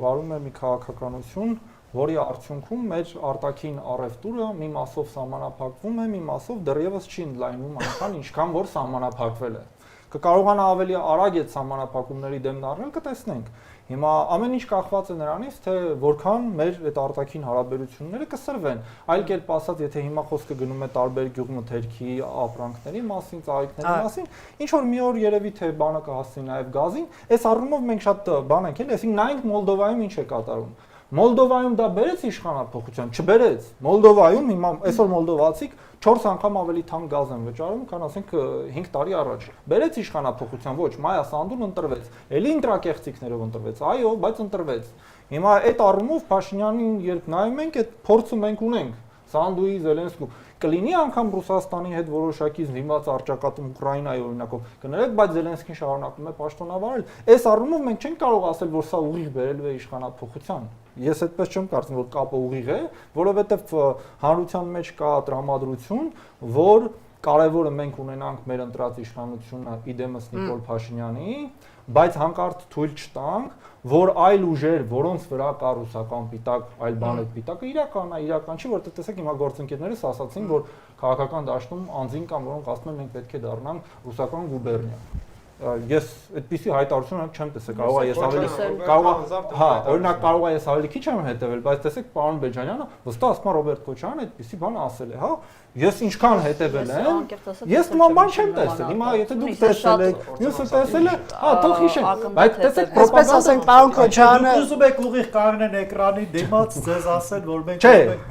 F: վարում է մի քաղաքականություն, որի արդյունքում մեր արտաքին առևտուրը մի մասով սահմանափակվում է, մի մասով դեռևս չի ընդլայնվում այնքան, ինչքան որ սահմանափակվել է։ Կկարողանա ավելի արագ այդ սահմանափակումների դեմ դառնել, կտեսնենք։ Հիմա ամեն ինչ կախված է նրանից, թե որքան մեր այդ արտաքին հարաբերությունները կսրվեն։ Այլ կերպ ասած, եթե հիմա խոսքը գնում է տարբեր գյուղմթերքի ապրանքների մասին, ծաղիկների մասին, ինչ որ մի օր երևի թե բանը կհասնի նաև գազին, այս առումով մենք շատ բան ենք, այսինքն նայենք Մոլդովայում ինչ է կատարում։ Մոլդովայում դա բերեց իշխանափոխության, չբերեց։ Մոլդովայում հիմա այսօր մոլդովացիք 4 անգամ ավելի թանկ գազ են վճարում, քան ասենք 5 տարի առաջ։ Բերեց իշխանափոխության, ոչ, Մայա Սանդուն ընտրվեց։ Էլի ինտրակեղծիքներով ընտրվեց, այո, բայց ընտրվեց։ Հիմա այդ առումով Փաշինյանին երբ նայում ենք, այդ փորձը մենք ունենք։ Սանդուի, Զելենսկու կլինի անգամ Ռուսաստանի հետ որոշակի զինված առճակատում Ուկրաինայի օրինակով կներեք, բայց Զելենսկին շարունակում է պաշտոնավարել։ Այս առումով մենք չենք կարող ասել, որ սա ուղիղ բերելու է իշխանափոխության։ Ես այդպես չեմ կարծում, որ կապը ուղիղ է, որովհետև հանրության մեջ կա տրամադրություն, որ կարևորը մենք ունենանք մեր ընտրած իշխանությունը իդեմս Նիկոլ Փաշինյանի, բայց հանկարծ թույլ չտանք, որ այլ ուժեր, որոնց վրա կա ռուսական պիտակ, այլ բան է պիտակը իրական չի, որտեղ տեսեք հիմա գործընկերներս ասացին, որ քաղաքական դաշտում անձին կան, որոնք ասում են մենք պետք է դառնանք ռուսական գուբերնիա։ ես այդպիսի հայտարարություն չեմ տեսել, կարող է ես ավելի օրինակ կարող է ես ավելի քիչ եմ հետևել, բայց տեսեք պարոն Բեջանյանը վստահ ասում է Ռոբերտ Քոչարյանը այդպիսի բան ասել է, հա, ես ինչքան հետևել եմ, ես նման բան չեմ տեսել, հիմա եթե դուք տեսել եք, մյուսը տեսել է, հա, թող հիշեն, բայց տեսեք
A: Այսպես ասենք, պարոն Քոչարյանը
E: ուզում եք ուղիղ կանգնեն էկրանի դիմաց ձեզ ասել, որ մենք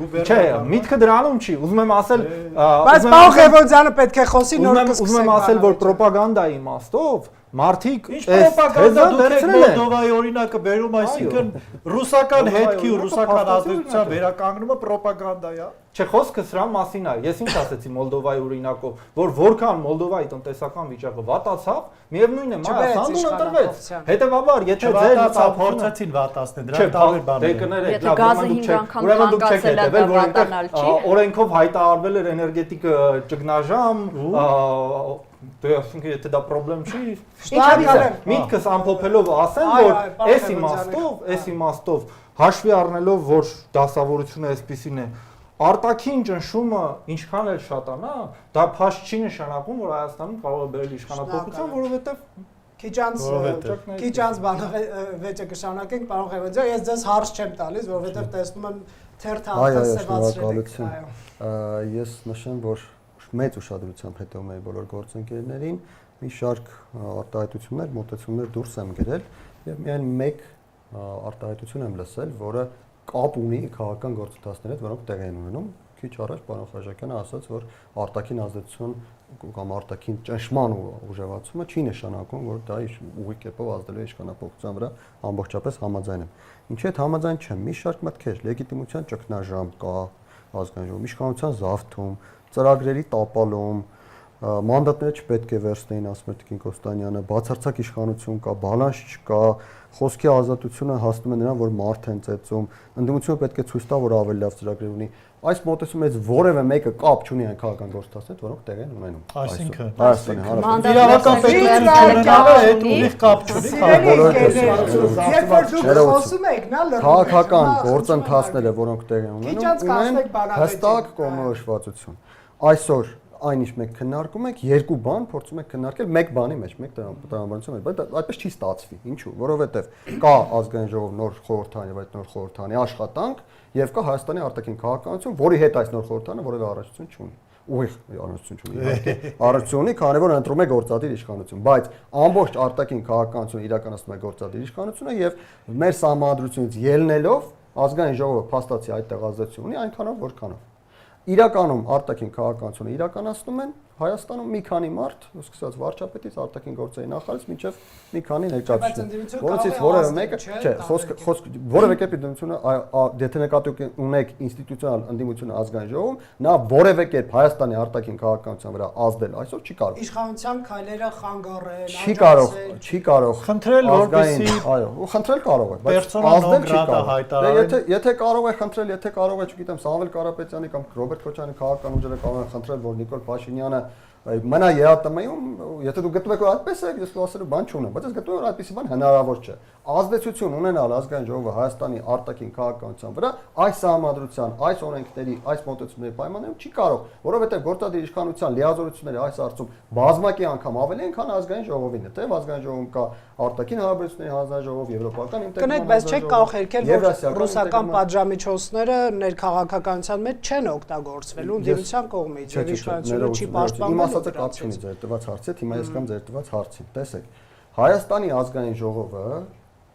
F: գուբերնատոր Չէ, միտքը դրանում չի, ուզում եմ ասել,
A: բայց պարոն Ղևոնդյանը պետք է խոսի նոր կսկսենք։
F: Ուզում եմ ասել, որ ռոպագանդայի իմաստով մարդիկ
E: Ինչ ռոպագանդա դուք եք Մոլդովայի օրինակը բերում, այսինքն ռուսական հետքի ու ռուսական ազդեցության վերականգնումը ռոպագանդա է։
F: Չէ, խոսքը սրա մասին է։ Ես ինչ ասեցի Մոլդովայի օրինակով, որ որքան Մոլդովայի տնտեսական վիճակը վատացավ, միևնույն է, Մայասանդուն ընտրվեց։ Հետևաբար, եթե ձեր
E: փորձեցին վատացնել, դրանք տարբեր բաներ են։
B: Եթե գազը 5 անգամ թանկացել է,
F: որ այնտեղ օրենքով հայտարարվել էր էներգետիկ ճգնաժամ, դե ասենք եթե դա խնդրեմ չի, միտքս ամփոփելով ասեմ, որ այս իմաստով հաշվի առնելով, որ դասավորությունը այսպեսին է, արտաքին ճնշումը ինչքան էլ շատանա, դա փաշ չի նշանակում, որ Հայաստանում կարող է բերել իշխանապողության, որովհետև
A: քիչ անց բանավեճը կշարունակենք, պարոն Ղևոնդյան, ես ձեզ հարց չեմ տալիս, որովհետև տեսնում եմ թերթը արդեն սևացրել եք։
G: Ես նշեմ, որ մեծ ուշադրությամբ հետևում եմ բոլոր գործընկերներին, մի շարք արտահայտություններ, մոտեցումներ դուրս եմ գրել եւ միայն մեկ արտահայտություն եմ լսել, որը կապ ունի քաղաքական գործընթացների հետ, որոնք տեղի են ունենում։ Քիչ առաջ պարոն Խաչակյանը ասաց, որ արտաքին ազդեցություն կամ արտաքին ճնշման ուժեղացումը չի նշանակում, որ դա ուղիղ կերպով ազդելու է իշխանապողության վրա, ամբողջապես համաձայն եմ։ Ինչի հետ համաձայն չեմ, մի շարք մտքեր, լեգիտիմության ճգնաժամ կա ազգային ժողովում, իշխանության զավթում, ծրագրերի տապալում, մանդատները չպետք է վերցնեին, ասում էր Տիկին Կոստանյանը, բացարձակ իշխանություն կա, բալանս չկա, խոսքի ազատությունը հասնում է նրան, որ մարդ են ծեծում, ընդդիմությունը պետք է ցույց տա, որ ավելի լավ ծրագրեր ունի։ Այս մոտեցումից որևէ մեկը կապ չունի այն քաղաքական գործընթացհետ, որոնք տեղ են ունենում։
E: Այսինքն
G: իրավական
E: պետությունները հետ ուղիղ կապ չունի
A: Երբ որ դուք խոսում եք, նա լրիվ
G: քաղաքական գործընթացները, որոնք տեղ են ունենում, ունեն հստակ կողմնորոշվածություն։ Այսօր այն ինչ մենք քննարկում ենք, երկու բան փորձում ենք քննարկել մեկ բանի մեջ, մեկ տրամաբանության մեջ, բայց այդպես չի ստացվի։ Ինչու՞, որովհետև կա ազգային ժողով նոր խորհրդան եւ այդ նոր խորհրդանի աշխատանք եւ կա Հայաստանի արտաքին քաղաքականություն, որի հետ այս նոր խորհրդանը որևէ առնչություն չունի։ Ուղիղ առնչություն չունի, իհարկե առնչություն ունի, քանի որ ընտրում է գործադիր իշխանություն, բայց ամբողջ արտաքին քաղաքականությունը իրականացնում է գործադիր իշխանությունը եւ մեր սահմանադրությունից ելնելով ազգային ժողովը փաստացի այդտեղ ազդեցություն ունի այնքանով, որքանով իրականում արտաքին քաղաքականությունը իրականացնում են Հայաստանում մի քանի մարդ, սկսած վարչապետից, արտաքին գործերի նախարարից մինչև մի քանի ներկայացուցիչ, որոնցից որևէ մեկը, չէ, խոսք որևէ կերպ դիմությունը, եթե նկատի ունեք ինստիտուցիոնալ ընդդիմությունը ազգային ժողովում, նա որևէ կերպ Հայաստանի արտաքին քաղաքականության վրա ազդել այսօր չի կարող։
A: Իշխանության քայլերը խանգարել,
G: չի կարող
E: խնդրել, որպեսզի,
G: այո, խնդրել կարող է, բայց ազդել չի կարող։ Եթե կարող է խնդրել, եթե կարող է, չգիտեմ, Սամվել Կարապետյանի կամ Ռոբերտ Քոչարյանի քաղաքական ուժերը կարող են խնդրել, որ Նիկոլ Փաշինյանը մնա ԵԱՏՄ-ում, եթե դու գտնում եք որ այդպես է, ես ասելու բան չունեմ, բայց ես գտնում եմ որ այդպեսի բան հնարավոր չէ։ Ազդեցություն ունենալ ազգային ժողովը Հայաստանի արտաքին քաղաքականության վրա այս սահմանադրության, այս օրենքների, այս մոտեցումների պայմաններում չի կարող, որովհետև գործադիր իշխանության լիազորությունները այս հարցում բազմակի անգամ ավելի են, քան ազգային ժողովինը, թե ազգային ժողովում կա արտաքին հարաբերությունների հանձնաժողով, եվրոպական ինտեգրման
A: կնեք, բայց չեք կարող հերքել, որ ռուսական պատժամիջոցները ներքաղաքականության մեջ չեն օգտագործվել ընդդիմության կողմից, եւ իշխանությունը չի պաշտպանվել։
G: Ասացը կապ չունի ձեր տված հարցի հետ, հիմա ես կամ ձեր տված հարցին։ Տեսեք, Հայաստանի ազգային ժողովը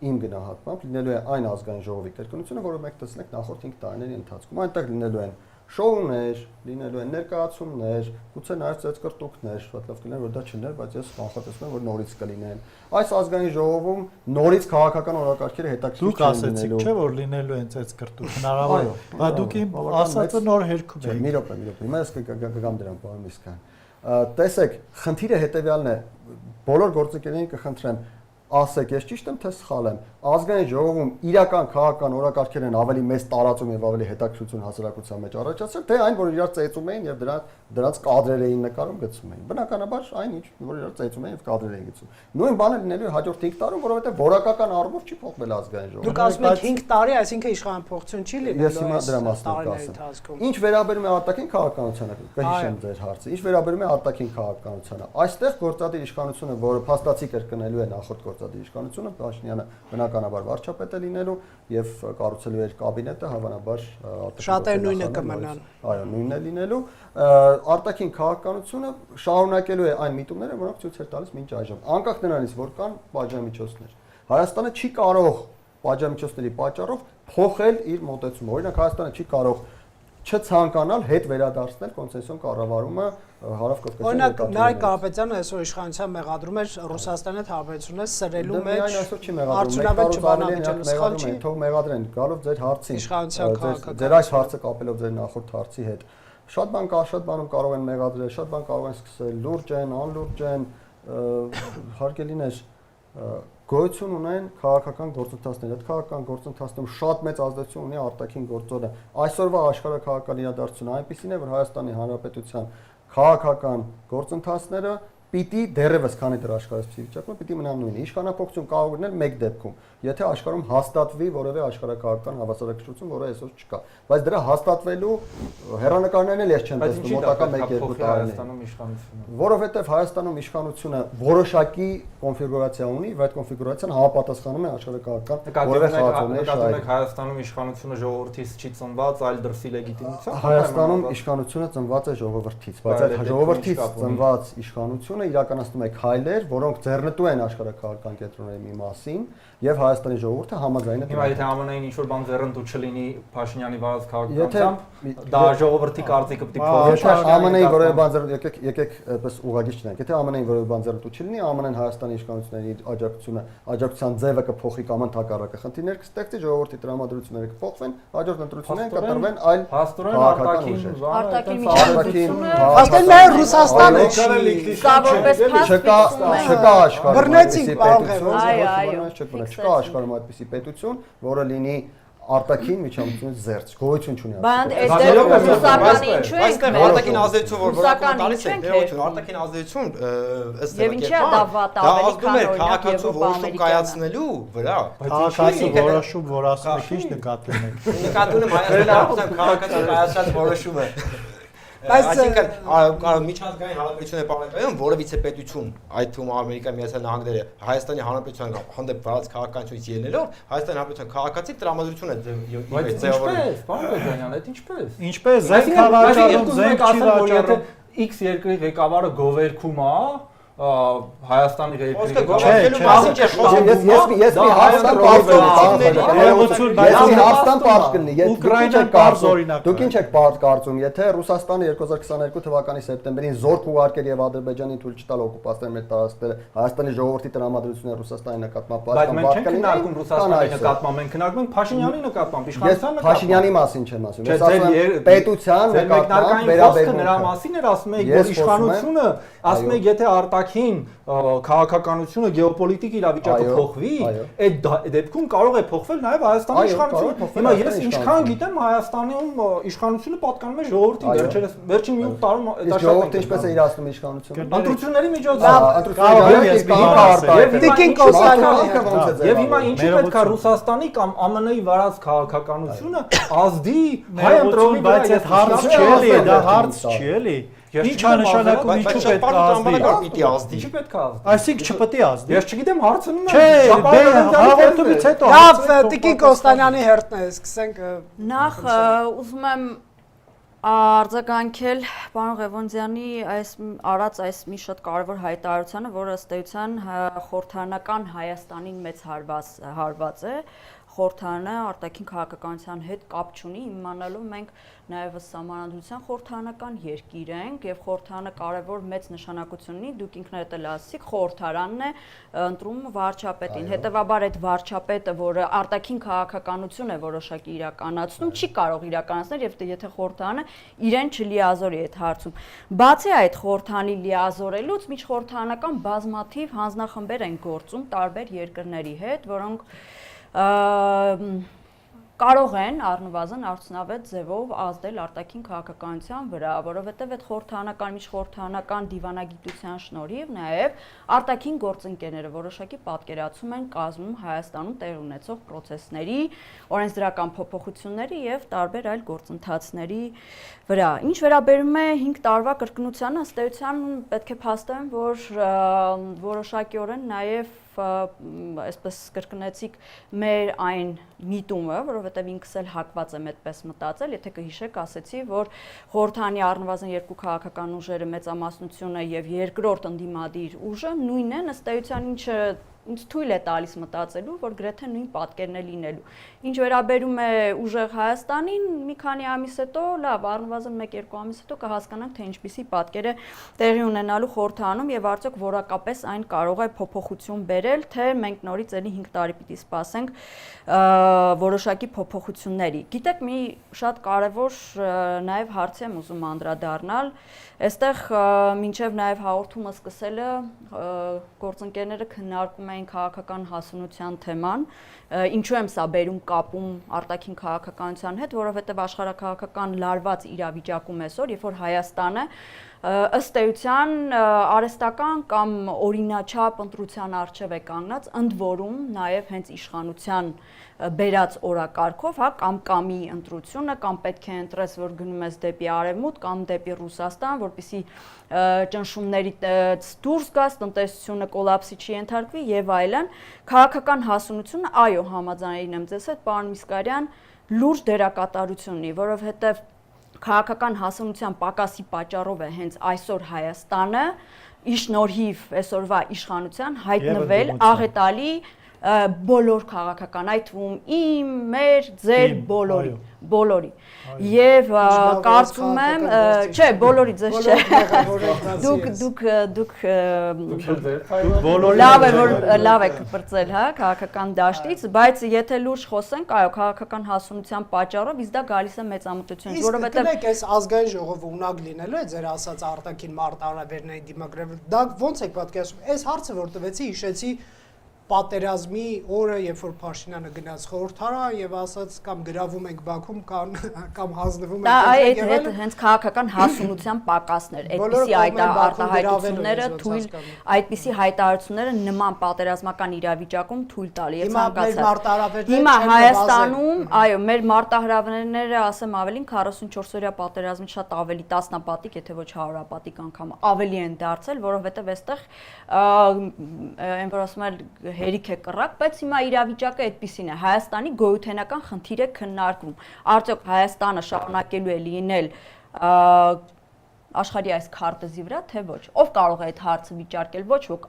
G: իմ գնահատմամբ լինելու է այն ազգային ժողովի կրկնությունը, որը մենք տեսնենք նախորդ 5 տարիների ընթացքում։ Այնտեղ լինելու են շոուներ, լինելու են ներկայացումներ, գուցե նաև ծեծկրտուկներ, շատ լավ կլիներ, որ դա չլիներ, բայց ես կանխատեսում եմ, որ նորից կլինեն։ Այս ազգային ժողովում նորից քաղաքական օրակարգերը հետաքրքիր
E: չեն լինելու։ Դուք ասեցիք, չէ՞ որ լինելու են ծեծկրտուկ, հնարավոր է։ Բայց դուք իմ ասածը նոր հերքում եք։
G: Մի րոպե։ Հիմա ես կգամ դրան, պարոն Միսկյան։ Տեսեք, խնդիրը հետեւյալն է, բոլոր գործընկերներին կխնդրեմ, ասեք, ես ճիշտ եմ, թե սխալ եմ։ Ազգային ժողովում իրական քաղաքական օրակարգեր են ավելի մեծ տարածում եւ ավելի հետաքրքրություն հասարակության մեջ առաջացրել, թե այն, որ իրար ծեծում էին եւ դրանց կադրեր էին նկարում, գցում էին։ Բնականաբար այն ինչ, որ իրար ծեծում էին եւ կադրեր էին գցում։ Նույն բանը լինելու է հաջորդ 5 տարում, որովհետեւ որակական առումով չի փոխվել ազգային ժողովը։
A: Դուք ասում եք 5 տարի, այսինքն իշխանափոխություն չի լինելու։
G: Ես հիմա դրա մասին կասեմ։ Ինչ վերաբերում է արտաքին քաղաքականությանը, կհիշեմ ձեր հարցը։ Ինչ վերաբերում է արտաքին քաղաքականությանը, այստեղ գործադիր իշխանությունը, որը փաստացի կրկնելու է նախորդ գործադիր իշխանությունը, Փաշինյանը բնականաբար վարչապետ է լինելու եւ կառուցելու էր կաբինետը, հավանաբար
A: շատերը նույնը կմնան։
G: Այո, նույնն է լինելու։ Արտաքին քաղաքականությունը շարունակելու է այն միտումները, որոնք ցույց էր տալիս մինչ այժմ։ Անկախ նրանից, որ կան պատժամիջոցներ։ Հայաստանը չի կարող պատժամիջոցների պատճառով փոխել իր մոտեցումը։ Օրինակ Հայաստանը չի կարող չցանկանալ հետ վերադարձնել կոնցեսիոն կառավարումը հարավկովկասյան։
A: Օրինակ Նարեկ Կարապետյանը այսօր իշխանության մեղադրում էր Ռուսաստանի հետ հարաբերությունները սրելու մեջ։
G: Այսօր չի մեղադրում,
A: սխալ չի։
G: թող մեղադրեն, գալով ձեր հարցին։
A: Իշխանության քաղաքական։
G: Ձեր այս հարցը կապելով ձեր նախորդ հարցի հետ։ Շատ բանում կարող են մեղադրել, շատ բան կարող են սկսել, լուրջ են, անլուրջ են, հարգելիներ, գոյություն ունեն քաղաքական գործընթացներ։ Այդ քաղաքական գործընթացներում շատ մեծ ազդեցություն ունի արտաքին գործոնը։ Այսօրվա աշխարհաքաղաքական իրադարձությունը այնպեսին է, որ Հայաստանի Հանրապետության քաղաքական գործընթացները պիտի դեռևս քանի դեռ աշխարհի վիճակում պիտի մնան նույնը։ Իշխանափոխություն կարող լինել մեկ դեպքում, եթե աշխարհում հաստատվի որևէ աշխարհաքաղաքական հավասարակշռություն, որը այսօր չկա։ Բայց դրա հաստատվելու հեռանկարներն էլ ես չեմ տեսնում մոտակա 1-2 տարիներին։ Որովհետև Հայաստանում իշխանությունը որոշակի կոնֆիգուրացիա ունի, եւ այդ կոնֆիգուրացիան համապատասխանում է աշխարհաքաղաքական որևէ խաղացումների շահերին։
F: Հայաստանում իշխանությունը ժողովրդից չի ծնված, այլ դրսի լեգիտիմությամբ։
G: Հայաստանում իշխանությունը ծնված է ժողովրդից, բայց այդ ժողովրդից ծնված իշխանությունը իրականացնում է քայլեր, որոնք ձեռնտու են աշխարհաքաղաքական կենտրոնների մի մասին, եւ Հայաստանի ժողովուրդը համաձայն է։
F: Հիմա եթե ԱՄՆ-ին ինչ-որ բան ձեռնտու չլինի Փաշինյանի վարած քաղաքականությամբ, դա ժողովրդի կարծիքը պետք է փոխի։
G: Եթե ԱՄՆ-ին որևէ բան ձեռնտու, եկեք այդպես ուղղակի չնայենք, եթե ԱՄՆ-ին որևէ բան ձեռնտու չլինի, ԱՄՆ-ն Հայաստանի իշխանությունների աջակցության ձևը կփոխի կամ ընդհակառակը խնդիրներ կստեղծի, ժողովրդի տրամադրությունները կփոխվեն, հաջորդ ընտրությունները կտրվեն այլ
F: արտաքին
A: Արտաքին Ռուսաստանը
G: չկա աշխարհում
A: բռնեցինք
G: չկա աշխարհում այդպիսի պետություն, որը լինի արտաքին միջամտությունից զերծ, գոյություն չունի։
B: Բայց այդ ռուսականի ինչու ենք մենք
C: արտաքին ազդեցություն որ տալիս են, դերություն, արտաքին ազդեցություն ըստ
B: Եվ ինչի է դա վատ ավելի քան օրինակ
C: որոշում կայացնելու վրա։
E: Քաղաքացու որոշում, որ ասում եք ինչ նկատի ունեք։
C: Նկատի ունեմ Հայաստանի քաղաքացու կայացած որոշումը։ Այսինքն միջազգային հարաբերությունների պարագայում որևիցե պետություն, այդ թվում Ամերիկայի Միացյալ Նահանգները Հայաստանի Հանրապետության հանդեպ վարած քաղաքականությունից ելնելով Հայաստանի Հանրապետության քաղաքացի տրամադրություն է ձևավորել։
F: Պարոն Բեգանյան, այդ ինչպես։
E: Ինչպես զենք հավաքարում, զենք չի վաճառում։
F: X երկրի ղեկավարը գովերքում է Հայաստանի
C: Ոստը գովերքելու մասին չէ խոսքը։
G: Ես մի Հայաստան պարզ կլինի,
E: Ուկրաինան պարզ օրինակ։
G: Դուք ինչ եք պարզ կարծում, եթե Ռուսաստանը 2022 թվականի սեպտեմբերին զորք ուղարկեր եւ Ադրբեջանին թույլ չտալ օկուպացնել մեր տարածքները, Հայաստանի ժողովրդի տրամադրությունը Ռուսաստանի նկատմամբ
F: պաշտպան կլինի։ Ռուսաստանի նկատմամբ մենք քննարկում ենք Փաշինյանի նկատմամբ, իշխանության նկատմամբ։
G: Փաշինյանի մասին չեմ ասում։ Ես ասում եմ պետության նկատմամբ
F: վերաբերվում նրա մասին էր, ասում եք, որ իշխանությունը, ասում եք, եթե արտաքին քաղաքականությունը գեոպոլիտիկ իրավիճակը փոխվի, այդ դեպքում կարող է փոխվել նաև Հայաստանի իշխանությունը։ Հիմա ես ինչքան գիտեմ Հայաստանում իշխանությունը պատկանում է ժողովրդին, վերջին մի 8 տարում դա շատ է։
G: Ժողովուրդը ինչպես է իրացնում իշխանությունը։
F: Ընտրությունների միջոցով։
A: Տիկին Կոստանյանը։
F: Եւ հիմա ինչի պետք է Ռուսաստանի կամ ԱՄՆ-ի վարած քաղաքականությունը ազդի հայ ընտրողի վրա,
E: բայց այդ հարց չի էլի, դա հարց չի էլի։ Ինչ է նշանակում ինչու պետք է ազդի։
C: Պիտի ազդի։
F: Ինչի պետք է ազդի։
E: Այսինքն չպետք է ազդի։
F: Ես չգիտեմ հարցնում եմ։
E: Չէ, հաղորդումից հետո։
A: Լավ, Տիկին Կոստանյանի հերթն է, սկսենք։
B: Նախ ուզում եմ արձագանքել պարոն Ղևոնդյանի այս մի շատ կարևոր հայտարարությանը, որը ըստ էության խորհրդարանական Հայաստանին մեծ հարված է։ խորհրդարանը արտաքին քաղաքականության հետ կապ չունի, իմանալով մենք նաև սահմանադրության խորհրդարանական երկիր ենք եւ խորհրդարանը կարևոր մեծ նշանակություն ունի, դուք ինքներդ էլ ասացիք, խորհրդարանն է ընտրում վարչապետին։ Հետևաբար այդ վարչապետը, որը արտաքին քաղաքականություն է որոշակի իրականացնում, չի կարող իրականացնել եւ եթե խորհրդարանը իրեն չլիազորի այդ հարցում։ Բացի այդ խորհրդանի լիազորելուց միջխորհրդարանական բազմաթիվ հանձնախմբեր են գործում տարբեր երկրների հետ, որոնք կարող են առնվազն արդյունավետ ձևով ազդել արտաքին քաղաքականության վրա, որովհետև այդ խորհրդարանական միջխորհրդարանական դիվանագիտության շնորհիվ նաև արտաքին գործընկերները որոշակի պատկերացում են կազմում Հայաստանում տեղի ունեցող process-ների, օրենսդրական փոփոխությունների եւ տարբեր այլ գործընթացների վրա։ Ինչ վերաբերում է 5 տարվա կրկնությանը, ըստ էության պետք է փաստեմ, որ որոշակիորեն նաև այսպես կրկնեցիք մեր այն միտումը, որովհետև ինքս էլ հակված եմ այդպես մտածել, եթե կհիշեք, ասեցի, որ խորհրդանի առնվազն երկու քաղաքական ուժերը մեծամասնությունը եւ երկրորդ ընդդիմադիր ուժը նույնն են, ըստ էության ինչը ինձ թույլ է տալիս մտածելու, որ գրեթե նույն պատկերն է լինելու։ Ինչ վերաբերում է ուժեղ Հայաստանին, մի քանի ամիս հետո, լավ, առնվազն 1-2 ամիս հետո կհասկանանք, թե ինչպիսի պատկեր է տեղի ունենալու խորհրդարանում եւ արդյոք որակապես այն կարող է փոփոխություն բերել, թե մենք նորից էլի 5 տարի պիտի սպասենք որոշակի փոփոխությունների։ Գիտեք, մի շատ կարևոր նաեւ հարց եմ ուզում անդրադառնալ, այստեղ մինչեւ նաեւ հաղորդումը սկսելը գործընկերները քննարկում էին քաղաքական հասունության թեման, ինչու եմ սա բերում կապում արտաքին քաղաքականության հետ, որովհետև աշխարհաքաղաքական լարված իրավիճակում այսօր, երբ որ Հայաստանը ըստ էության արհեստական կամ օրինաչափ ընտրության առջև է կանգնած, ընդ որում նաև հենց իշխանության բերած օրակարգով, հա, կամ ընտրությունը, կամ պետք է ընտրես, որ գնում ես դեպի արևմուտք կամ դեպի Ռուսաստան, որպեսզի ճնշումներից դուրս գաս, տնտեսությունը կոլապսի չի ենթարկվի եւ այլն, քաղաքական հասունությունը, այո, համաձայնին եմ ձեզ հետ, պարոն Միսկարյան, լուրջ դերակատարություն ունի, որովհետեւ քաղաքական հասունության պակասի պատճառով է հենց այսօր Հայաստանը ի շնորհիվ այսօրվա իշխանության հայտնվել աղետալի բոլոր քաղաքական, այդ թվում իմ, մեր, ձեր, բոլորի։ Եվ կարծում եմ, չէ, բոլորի ձեզ չէ։ Դուք լավ եք բրծել, հա, քաղաքական դաշտից, բայց եթե լուրջ խոսենք, այո, քաղաքական հասունության պատճառով իսկ դա գալիս է մեծամտությունից, որովհետև
A: իսկ այս ազգային ժողովը ունակ լինելու է ձեր ասած արտաքին մարտահրավերների դիմագրել։ Դա ոնց եք պատկերացնում։ Այս հարցը որ տվեցի, հիշեցի պատերազմի օրը, երբ որ Փաշինյանը գնաց խորհրդարան եւ ասաց կամ գրավում ենք Բաքվում կամ հանձնվում ենք։
B: Դա այդ հենց քաղաքական հասունության պակասն էր։ Այդպիսի արտահայտությունները թույլ, այդպիսի հայտարարությունները նման պատերազմական իրավիճակում թույլ տալի է ցանկացած։ Հիմա Հայաստանում, այո, մեր մարտահրավերները, ասեմ ավելին 44-օրյա պատերազմից շատ ավելի տասնապատիկ, եթե ոչ 100-ապատիկ անգամ ավելի են դարձել, որովհետեւ այստեղ այն որ ասում են հերիք է կռակ, բայց հիմա իրավիճակը այդպիսին է։ Հայաստանի գոյութենական խնդիր է քննարկվում։ Արդյոք Հայաստանը շարունակելու է լինել աշխարհի այս քարտեզի վրա, թե ոչ։ Ով կարող է այդ հարցը վիճարկել, ոչ ոք։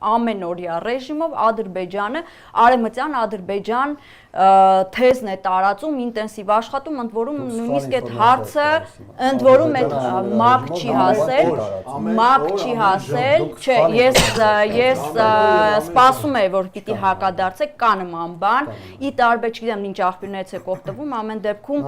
B: Ամենօրյա ռեժիմով Ադրբեջանը, Արևմտյան Ադրբեջան թեզն է տարածում, ինտենսիվ աշխատում, ընդ որում նույնիսկ այդ հարցը ընդ որում այդ մակ չի հասել, չէ, ես սպասում եմ, որ պիտի հակադարձեք, կա նման բան, ի տարբեր, չգիտեմ, ինչ աղբյուրներից եք օգտվում, ամեն դեպքում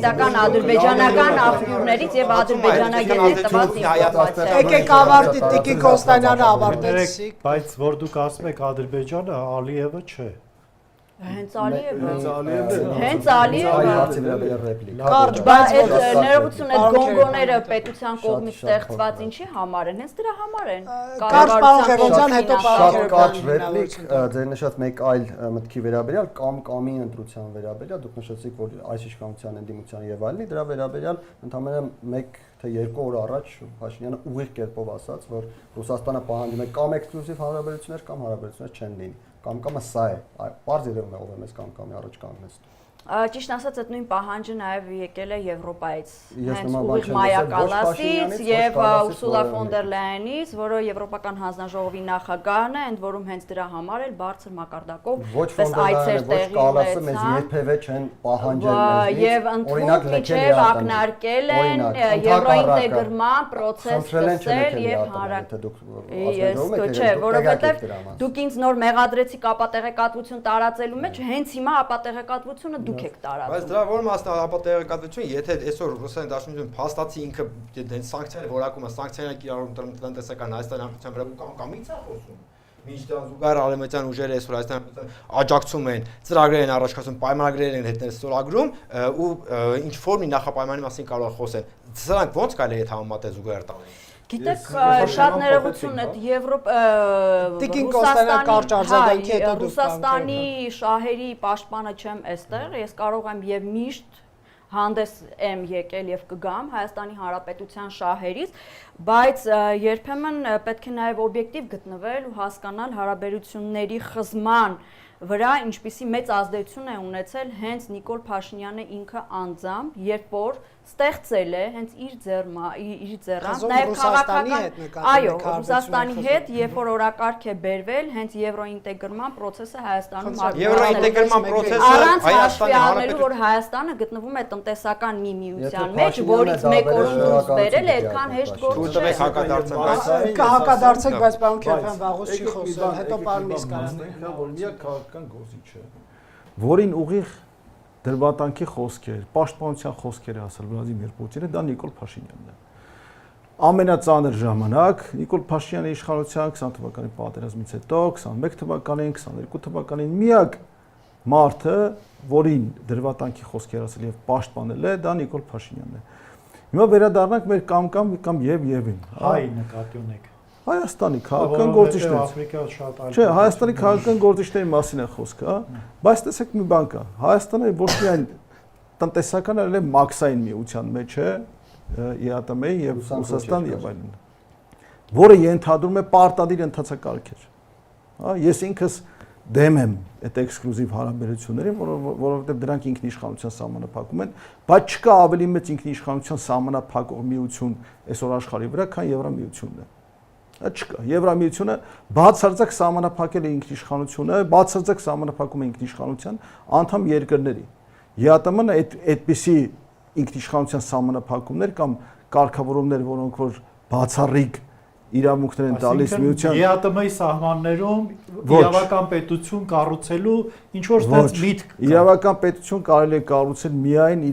B: պետական ադրբեջանական աղբյուրներից եւ ադրբեջանագետներ տված ինֆորմացիա։
A: Եկեք ավարտի Տիկին Կոստանյանը ավարտեցիք,
E: բայց որ դուք ասում եք Ադրբեջանը Ալիևը չէ։
B: Հենց Ալիևը։
G: Կարճ,
B: բայց այդ ներողություն այդ գոնգոները պետության կողմից ստեղծված ինչի համար են, հենց դրա համար են։
A: Կարճ պարոն Ղևոնդյան, հետո
G: շատ կարճ ռեպլիկ ձեր նշած մեկ այլ մտքի վերաբերյալ կամ ընտրության վերաբերյալ, դուք նշեցիք, որ այս իշխանության ընդդիմության եւ այլնի, դրա վերաբերյալ ընդհանրապես 1 թե 2 օր առաջ Փաշինյանը ուղիղ կերպով ասաց, որ Ռուսաստանը պահանջում է կամ էքսկլյուզիվ հարաբերություններ կամ հարաբերություններ չեն լինի։ Կամկամը սա է, պարզ երևում է ով է մեզ կամկամի առաջ կանգնեցնում։
B: Ճիշտ ասած, այդ նույն պահանջը նաև եկել է Եվրոպայից,
G: Ես
B: հենց
G: նման
B: ուղիղ
G: բան
B: Մայա
G: չեմ լսել, ոչ
B: Կալասից
G: Փաշինյանից,
B: եւ
G: ոչ Կալասից,
B: Ուրսուլա
G: որևէ
B: ֆոն դեր Լայենից, որը Եվրոպական հանձնաժողովի նախագահն է, ընդ որում հենց դրա համար էլ բարձր մակարդակով
G: ոչ ֆոն դեր ոչ Կալասը մեզ երբևէ չեն պահանջել մեզնից,
B: եւ ընդհանուր միջև ակնարկել են եվրոինտեգրման process սկսել եւ Չէ, որովհետեւ դուք ինձ նոր մեղադրեցիք ապատեղեկատվություն տարածելու մեջ, հենց հիմա ապատեղեկատվությունը դուք եք տարածում։
C: Բայց դրա որ մասն ապատեղեկատվություն, եթե այսօր Ռուսաստանի Դաշնությունը փաստացի ինքը դեն սանկցիաներ որակում է, սանկցիաներ կիրառում տնտեսական Հայաստանի հանրության վրա կամից է խոսում։ Մինչդեռ զուգահեռ արևմտյան ուժերը այսօր Հայաստանի աջակցում են, ծրագրեր են առաջացում, պայմանագրեր են հետներ ստորագրում ու ինչ ֆորմի նախապայմանի մասին կարող է խոսել։ Սրանք ո՞նց կարելի է համեմատել զուգահեռ տանել։
B: Գիտեք, շատ ներողություն այդ Ռուսաստանի շահերի պաշտպանը չեմ այստեղ, ես կարող եմ եւ միշտ հանդես եմ եկել եւ կգամ Հայաստանի Հանրապետության շահերից, բայց երբեմն պետք է նաեւ օբյեկտիվ գտնվել ու հասկանալ հարաբերությունների խզման վրա ինչպիսի մեծ ազդեցություն է ունեցել հենց Նիկոլ Փաշինյանը ինքը անձամբ, երբ որ ստեղծել է հենց իր ձեռամբ նաև քաղաքական այո Ռուսաստանի հետ երբ որ օրակարգ է բերվել հենց եվրոինտեգրման process-ը Հայաստանում
C: եվրոինտեգրման process-ը
B: առանց հաշվի առնելու որ Հայաստանը գտնվում է տնտեսական մի միության մեջ որից մեկ օրում դուրս բերել է այդքան հեշտ գործ չէ
A: կհակադարձեք բայց պարոն Քերփյան վաղուց չի խոսել հետո պարոն Միսկարյանը
D: որ միակ քաղաքական գործիչ է որին ուղիղ դրվատանքի խոսքեր, պաշտպանության խոսքեր ասել Վլադիմիր Պուտինը, դա Նիկոլ Փաշինյանն է։ Ամենածանր ժամանակ Նիկոլ Փաշինյանի իշխանության 20 թվականի պատերազմից հետո, 21 թվականին, 22 թվականին միակ մարդը, որին դրվատանքի խոսքեր ասել եւ պաշտպանել է, դա Նիկոլ Փաշինյանն է։ Հիմա վերադառնանք մեր կամ եւ-ին։
E: Հայ նկատի ունեք։
D: Հայաստանի քաղաքական գործիչներից։ Չէ, Հայաստանի քաղաքական գործիչների մասին է խոսքը, բայց տեսեք մի բան կա։ Հայաստանը ոչ միայն տնտեսական, այլև մաքսային միության մեջ է, ԵԱՏՄ-ի եւ Ռուսաստան եւ այլն, որը ենթադրում է պարտադիր ընթացակարգեր։ Հա, ես ինքս դեմ եմ այդ էքսկլյուզիվ հարաբերություններին, որովհետեւ դրանք ինքնիշխանության սահմանափակում են, բայց չկա ավելի մեծ ինքնիշխանության սահմանափակող միություն այսօր աշխարհի վրա, քան Եվրամիությունն է։ Չկա։ Եվրամիությունը բացարձակ սահմանափակել է ինքնիշխանությունը, բացարձակ սահմանափակում է ինքնիշխանության անդամ երկրների։ ԵԱՏՄ-ն այդպիսի ինքնիշխանության սահմանափակումներ կամ կարգավորումներ, որոնք որ բացառիկ իրավունքներ են տալիս միության
E: ԵԱՏՄ-ի սահմաններում իրավական պետություն կառուցելու ինչ որ ստենց միտք կա։
D: Իրավական պետություն կարելի է կառուցել միայն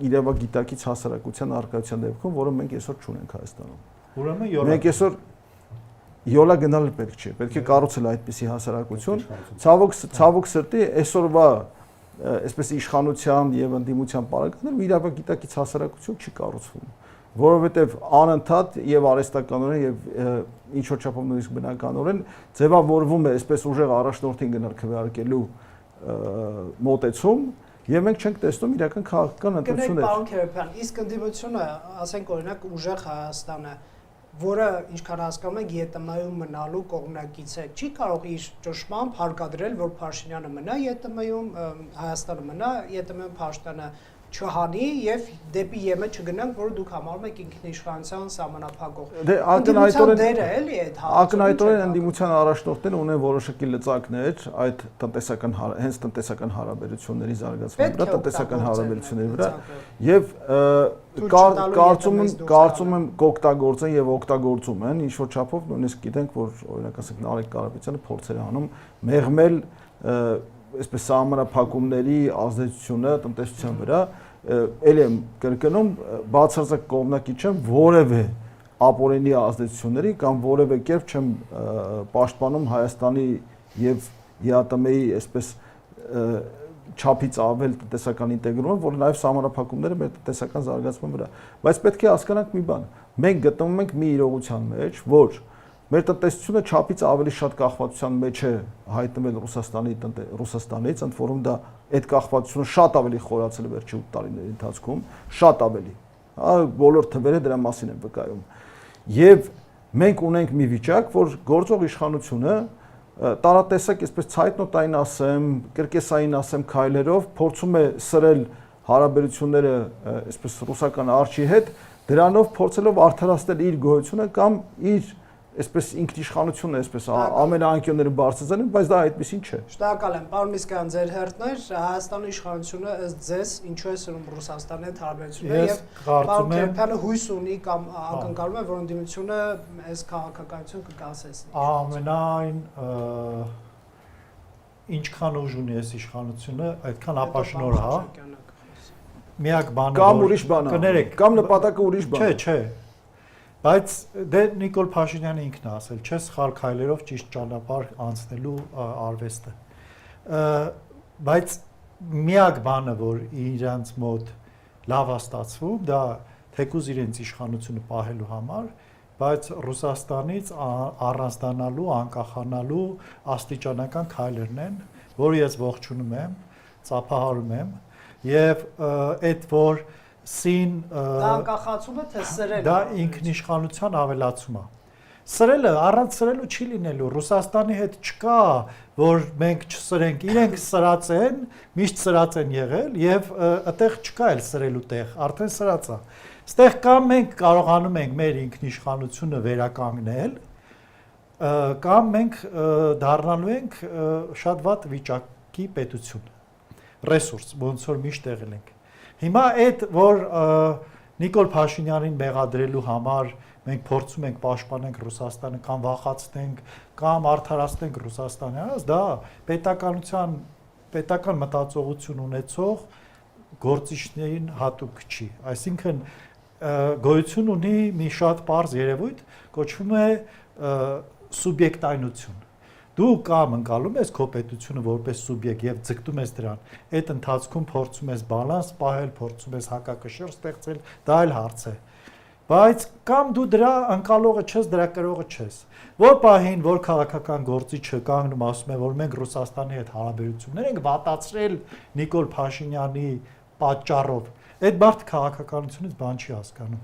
D: իրավագիտակից հասարակության առկայության դեպքում, որը մենք այսօր չունենք Հայաստանում։
E: Ուրեմն
D: մենք այսօր յոլա գնալ պետք չէ, պետք է կառուցել այդպիսի հասարակություն։ Ցավոք սրտի այսօրվա այսպես իշխանության եւ ընդդիմության պարագաներում իրավագիտակից հասարակություն չի կառուցվում, որովհետեւ անընդհատ եւ արհեստականորեն եւ ինչ որ չափով նույնիսկ բնականորեն ձևավորվում է այսպես ուժեղ առաջնորդին գնալ քվեարկելու մոտեցում եւ մենք չենք տեսնում իրական քաղաքական ընտրություններ։
A: Պարոն Քերփյան, իսկ ընդդիմությունը, ասենք օրինակ ուժեղ Հայաստանը, որը ինչքան հասկանում եք ԵՏՄ-ում մնալու կողմնակից է, չի կարող իր ճշմամբ հարկադրել, որ Փաշինյանը մնա ԵՏՄ-ում, Հայաստանը մնա ԵՏՄ-ում, Փաշինյանը չհանի եւ դեպի ԵՄ չգնանք, որը դուք համարում եք ինքնիշխանության սահմանափակող։
D: Դե ակնհայտորեն
A: էլի այդ
D: ակնհայտորեն ընդդիմության առաջնորդները ունեն որոշակի լծակներ այդ տնտեսական հենց տնտեսական հարաբերությունների զարգացման վրա, տնտեսական հարաբերությունների վրա եւ կարծում եմ կօգտագործեն եւ օգտագործում են ինչ որ չափով նույնիսկ գիտենք որ օրինակ ասենք Նարեկ Կարապետյանը փորձեր է անում մեղմել այսպես սահմանափակումների ազդեցությունը տնտեսության վրա ելի եմ կրկնում բացարձակ կողմնակի չեմ որևէ ապօրինի ազդեցությունների կամ որևէ կերպ չեմ պաշտպանում Հայաստանի եւ ԵԱՏՄ-ի այսպես չափից ավել տնտեսական ինտեգրումը, որ նաև սահմանափակումները մեր տնտեսական զարգացման վրա։ Բայց պետք է հասկանանք մի բան։ Մենք գտնվում ենք մի իրողության մեջ, որ մեր տնտեսությունը չափից ավելի շատ կախվածության մեջ է հայտնվել Ռուսաստանից, ընդ որում դա այդ կախվածությունը շատ ավելի խորացել է վերջի 8 տարիների ընթացքում, շատ ավելի։ Բոլոր թվերը դրա մասին են վկայում։ Եվ մենք ունենք մի վիճակ, որ գործող իշխանությունը տարատեսակ, այսպես ցայտնոտային ասեմ, կրկեսային ասեմ քայլերով փորձում է սրել հարաբերությունները այսպես ռուսական արչի հետ, դրանով փորձելով արդարացնել իր գոյությունը կամ իր այսպես ինքնիշխանությունը, այսպես ամենաանկյունները բարձրացնել, բայց դա այդպեսին չէ։
A: Շնորհակալ եմ, պարոն Միսկյան, ձեր հերթներ, Հայաստանի իշխանությունը ըստ ձեզ ինչու է սրում Ռուսաստանի հետ հարաբերությունները եւ պարոն Քերփյանը հույս ունի կամ ակնկալում է, որ ընդդիմությունը այս քաղաքականություն կկասեցնի։
E: Ամենայն ինչքան ուժ ունի այս իշխանությունը, այդքան ապաշնոր, հա։ Միակ բանը
D: կամ ուրիշ բան, կամ նպատակը ուրիշ բան։
E: Չէ։ Բայց դե Նիկոլ Փաշինյանը ինքն է ասել, չէ՞ սխալ քայլերով ճիշտ ճանապարհ անցնելու արվեստը։ Բայց միակ բանը, որ իրանց մոտ լավ է ստացվում, դա թեկուզ իրենց իշխանությունը պահելու համար, բայց Ռուսաստանից առանձնանալու, անկախանալու աստիճանական քայլերն են, որ ես ողջունում եմ, ծափահարում եմ, եւ այդ որ սին
A: դա անկախացումը թե սրելը
E: դա ինքնիշխանության ավելացում է։ Սրելը առանց սրելու չի լինելու։ Ռուսաստանի հետ չկա, որ մենք չսրենք, իրենք սրած են, միշտ սրած են եղել եւ այդտեղ չկա էլ սրելու տեղ, արդեն սրած է։ Այստեղ կամ մենք կարողանում ենք մեր ինքնիշխանությունը վերականգնել, կամ մենք դառնալու ենք շատ վատ վիճակի պետություն, ռեսուրս, ոնց որ միշտ եղել ենք։ Հիմա այդ որ Նիկոլ Փաշինյանին մեղադրելու համար մենք փորձում ենք պաշտպանենք Ռուսաստանը կամ վախացնենք կամ արդարացնենք Ռուսաստանը, դա պետական մտածողություն ունեցող գործիչներին հատուկ չի։ Այսինքն գոյություն ունի մի շատ པարզ երևույթ, կոչվում է սուբյեկտայնություն։ Դու կամ ընկալում ես քո պետությունը որպես սուբյեկտ եւ ձգտում ես դրան, այդ ընթացքում փորձում ես բալանս պահել, փորձում ես հակակշիռ ստեղծել, դա էլ հարց է։ Բայց կամ դու դրա ընկալողը չես, դրա կրողը չես։ Որ պահին, որ քաղաքական գործիչը կանգնում ասում է, որ մենք Ռուսաստանի հետ հարաբերություններ ենք վատացրել Նիկոլ Փաշինյանի պատճառով, այդ բարդ քաղաքականությունից բան չի հասկանում։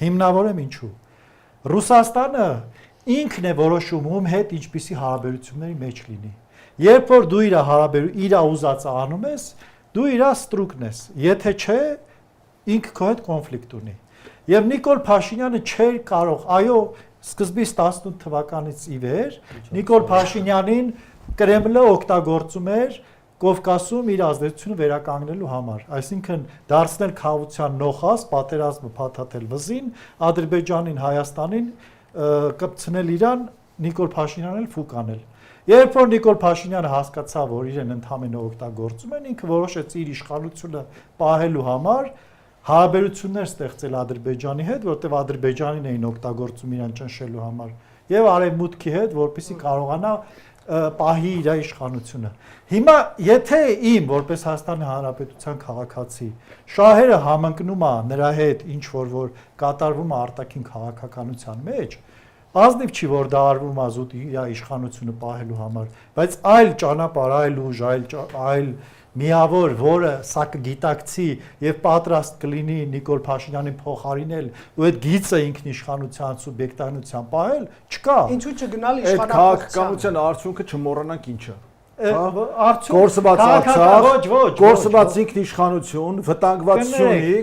E: Հիմնավորեմ ինչու։ Ռուսաստանը ինքն է որոշում ում հետ ինչպիսի հարաբերությունների մեջ լինի։ Երբ որ դու իր ուզածը անում ես, դու իր ստրուկն ես։ Եթե չէ, ինքը քո հետ կոնֆլիկտ ունի։ Եվ Նիկոլ Փաշինյանը չէր կարող, այո, սկզբից 18 թվականից ի վեր Նիկոլ Փաշինյանին Կրեմլը օգտագործում էր Կովկասում իր ազդեցությունը վերականգնելու համար, այսինքն դարձնել խաղաղության նոխազ, պատերազմը փաթաթել վզին, Ադրբեջանին, Հայաստանին կպցնել իրան, Նիկոլ Փաշինյանն էլ ֆուկ անել։ Երբ որ Նիկոլ Փաշինյանը հասկացավ, որ իրեն ընդհանրապես օգտագործում են, ինքը որոշեց իր իշխանությունը պահելու համար հարաբերություններ ստեղծել Ադրբեջանի հետ, որտեղ Ադրբեջանին էին օգտագործում իրան ճնշելու համար, եւ Արևմուտքի հետ, որպեսզի կարողանա պահի իր իշխանությունը։ Հիմա եթե իմ որպես Հայաստանի Հանրապետության քաղաքացի շահերը համընկնում է նրա հետ ինչ որ կատարվում է արտաքին քաղաքականության մեջ, ազնիվ չի որ դա արվում է զուտ իր իշխանությունը պահելու համար, բայց այլ ճանապարհ, այլ ուժ, այլ միավոր, որը սա կգիտակցի եւ պատրաստ կլինի Նիկոլ Փաշինյանին փոխարինել ու այդ գիծը ինքնիշխանության, սուբյեկտայնության պահել, չկա։
A: Ինչու՞ չգնալ
D: իշխանապահության։ Այդ քաղաքականության արդյունքը չմոռանանք ինչը։
E: Արդյունք
D: գործված ինքնիշխանություն, վտանգվածությունի,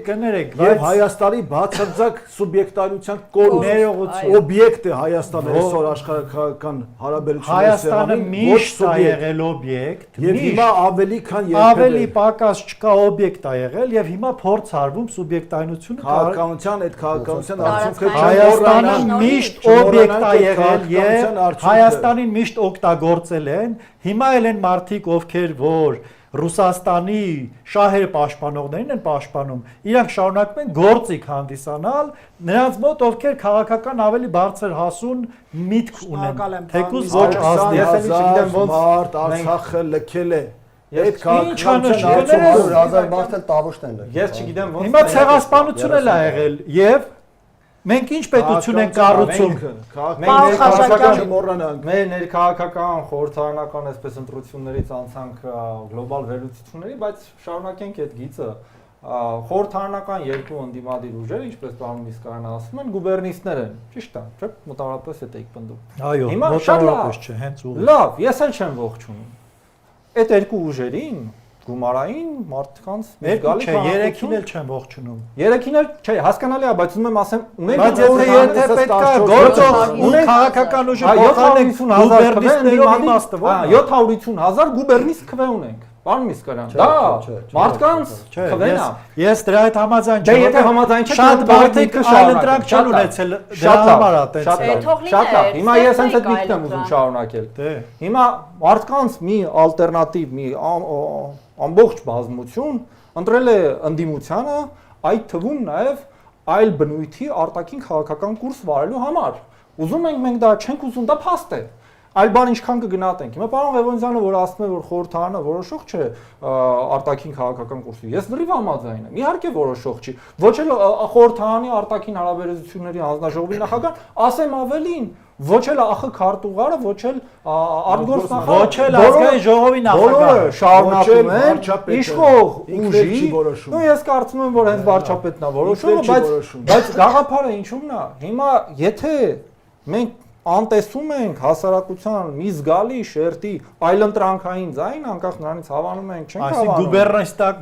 D: եւ Հայաստանի բացարձակ սուբյեկտայնության կորուստ օբյեկտ է Հայաստանը այսօր աշխարհական հարաբերությունների
E: Հայաստանը միշտ է եղել օբյեկտ,
D: եւ հիմա ավելի քան երբևէ
E: ավելի պակաս չկա օբյեկտ է եղել եւ հիմա փորձ արվում սուբյեկտայնությունը
D: քաղաքականության այդ քաղաքականության արդյունքը
E: Հայաստանը միշտ օբյեկտ է եղել եւ Հայաստանին միշտ օգտագործել են, հիմա էլ են մարդիկ, ովքեր որ Ռուսաստանի շահերը պաշտպանողներին են պաշտպանում, իրանք շարունակում են գործիք հանդիսանալ նրանց մոտ, ովքեր քաղաքական ավելի բարձր հասուն միտք ունեն, թեկուզ ոչ ազնիվ,
D: Արցախը լքել է։
E: Այդ քաղաքականության
G: հազար մարդ էլ տավուշտ են լքել։
F: Ես չգիտեմ ոնց։
E: Հիմա ցեղասպանություն էլ է եղել եւ մենք ինչ պետություն ենք կառուցում։
F: Մեր ներքաղաքական խորհրդարանական այսպես ընտրություններից անցանք գլոբալ վերլուծությունների, բայց շարունակենք այդ գիծը խորհրդարանական երկու ընդդիմադիր ուժերը, ինչպես պարոն Միսկարյանը ասում են, գուբերնիստներ են։ Ճիշտ է, չէ՞, մոտավորապես այդ եք պնդում։
E: Այո,
F: Հիմա շատ
E: մոտավորապես չէ, հենց ուղիղ։
F: Լավ, ես էլ չեմ ողջունում։ Այդ երկու ուժերին գումարային մարդկանց
E: Երկու չէ, երեքին էլ չեմ ողջունում։
F: Երեքին էլ չէ, հասկանալի է, բայց ուզում եմ ասեմ,
E: Բայց եթե պետք է գործող ու քաղաքական ուժը փոխանցենք գուբերնիստներով իմաստը, ո՞ր։
F: 750,000 գուբերնիստ քվե ունենք։ Պարոն Միսկարյան, դա մարդկանց քվեն է։
E: Ես դրա հետ համաձայն
F: չեմ։ Դե եթե համաձայն չեք,
E: շատ մարդիկ այլընտրանք չեն ունեցել դրա համար է այդպես։
F: Շատ լավ։ Հիմա ես հենց այդ միտքն եմ ուզում շարունակել։
E: Դե
F: Հիմա մարդկանց մի ալտերնատիվ, մի ամբողջ բազմություն ընտրել է ընդդիմությանը, այդ թվում նաև այլ բնույթի արտաքին քաղաքական կուրս վարելու համար։ Ուզում ենք մենք դա չենք ուզում, դա փաստ է։ Այլ բան ինչքան կգնահատենք։ Հիմա պարոն Ղևոնդյանը որ ասում է որ խորհրդարանը որոշող չէ արտաքին քաղաքական կուրսի, ես լրիվ համաձայն եմ։ Իհարկե որոշող չի։ Ոչ էլ խորհրդարանի արտաքին հարաբերությունների հանձնաժողովի նախագահան, ասեմ ավելին, ոչ էլ ԱԽ քարտուղարը, ոչ էլ արտգործնախարարը,
E: ոչ էլ ազգային ժողովի նախագահը
F: շարունակում են իշխող ուժի։ Ու ես կարծում եմ որ հենց վարչապետն է որոշումը, բայց գաղափարը ինչու՞մն է։ Հիմա եթե մենք անտեսում ենք հասարակության մի զգալի շերտի այլընտրանքային ձայն, անկախ նրանից հավանում ենք, չենք հավանում։